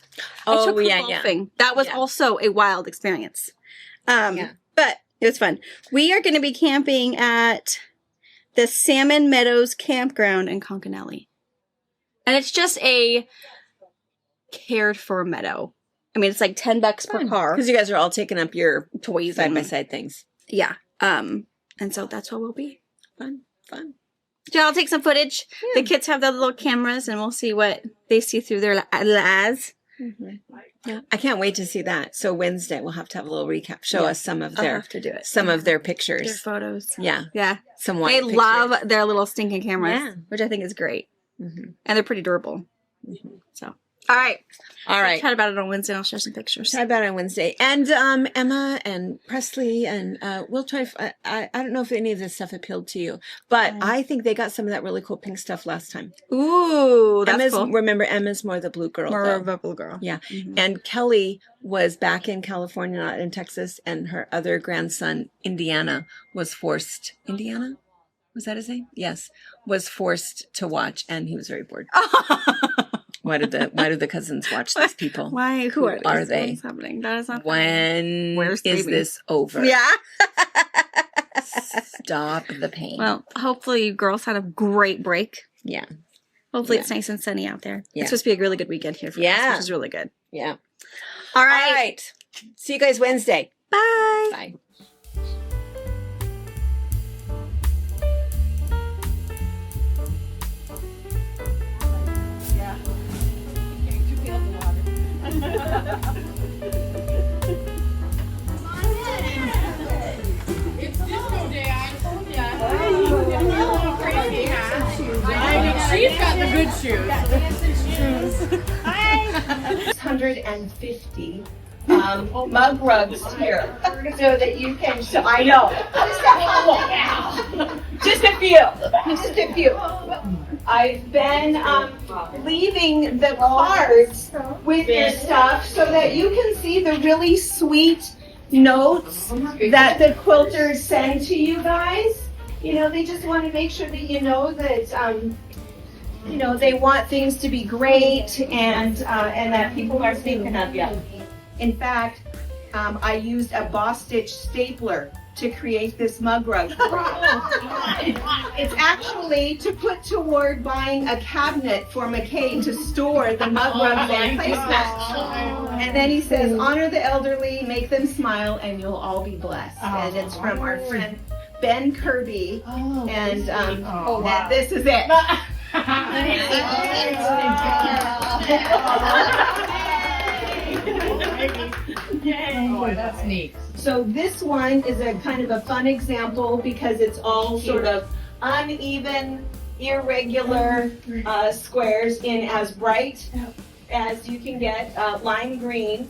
I took her golfing. That was also a wild experience. But it was fun. We are going to be camping at the Salmon Meadows Campground in Concanelli. And it's just a cared for meadow. I mean, it's like $10 per car. Because you guys are all taking up your Toys side and- by side things. Yeah. And so that's what we'll be. Fun. So I'll take some footage. The kids have their little cameras, and we'll see what they see through their eyes. Yeah. I can't wait to see that. So Wednesday we'll have to have a little recap. Show us some of I'll their have to do it. some of their Their pictures. photos. Yeah. Yeah. Some They white pictures. love their little stinking cameras, Yeah. which I think is great. Mhm. And they're pretty durable. So, all right. All right. We'll chat about it on Wednesday. I'll share some pictures. Chat about it on Wednesday. And Emma and Presley and we'll try. I don't know if any of this stuff appealed to you, but I think they got some of that really cool pink stuff last time. Ooh, that's Emma's, cool. remember, Emma's more the blue girl. More though. of a blue girl. Yeah. And Kelly was back in California, not in Texas, and her other grandson, Indiana, was forced. Indiana? Was that his name? Yes. Was forced to watch, and he was very bored. Why did the cousins watch these people? Why? Who are, are these? they? What's happening? That is not When Where's is baby? this over? Yeah. Stop the pain. Well, hopefully you girls had a great break. Yeah. Hopefully Yeah. it's nice and sunny out there. Yeah. It's supposed to be a really good weekend here for us, Yeah. which is really good. Yeah. All All right. right. See you guys Wednesday. Bye. Bye. She's got the good shoes. 650 mug rugs here so that you can, so I know. Just a few. Just a few. I've been leaving the cards with your stuff so that you can see the really sweet notes that the quilters send to you guys. they just want to make sure that you know that, they want things to be great and that people are thinking of you. In fact, I used a Boss Stitch stapler to create this mug rug. It's actually to put toward buying a cabinet for McKay to store the mug rugs and placemats. And then he says, honor the elderly, make them smile, and you'll all be blessed. And it's from our friend Ben Kirby. And this is it. Oh, that's neat. So this one is a kind of a fun example because it's all sort of uneven, irregular squares in as bright as you can get, lime green.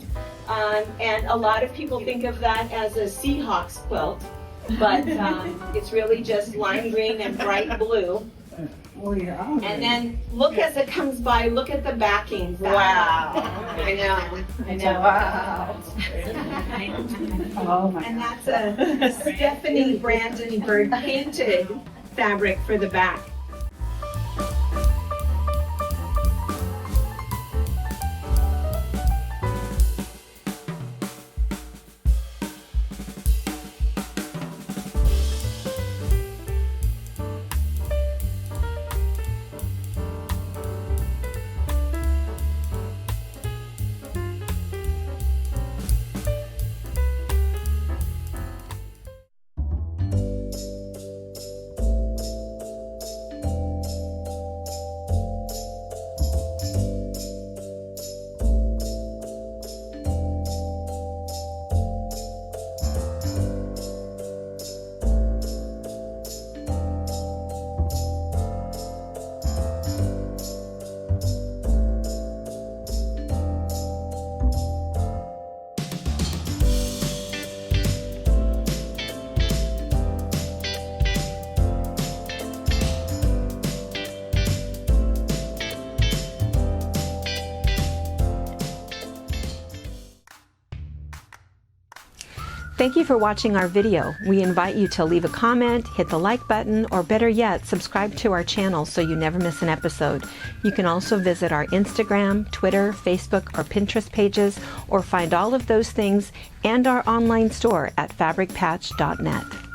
And a lot of people think of that as a Seahawks quilt, but it's really just lime green and bright blue. Oh, yeah. And then look as it comes by, look at the backing. Wow. I know. Wow. Oh, my And that's a Stephanie Brandenburg painted fabric for the back. Thank you for watching our video. We invite you to leave a comment, hit the like button, or better yet, subscribe to our channel so you never miss an episode. You can also visit our Instagram, Twitter, Facebook, or Pinterest pages, or find all of those things and our online store at fabricpatch.net.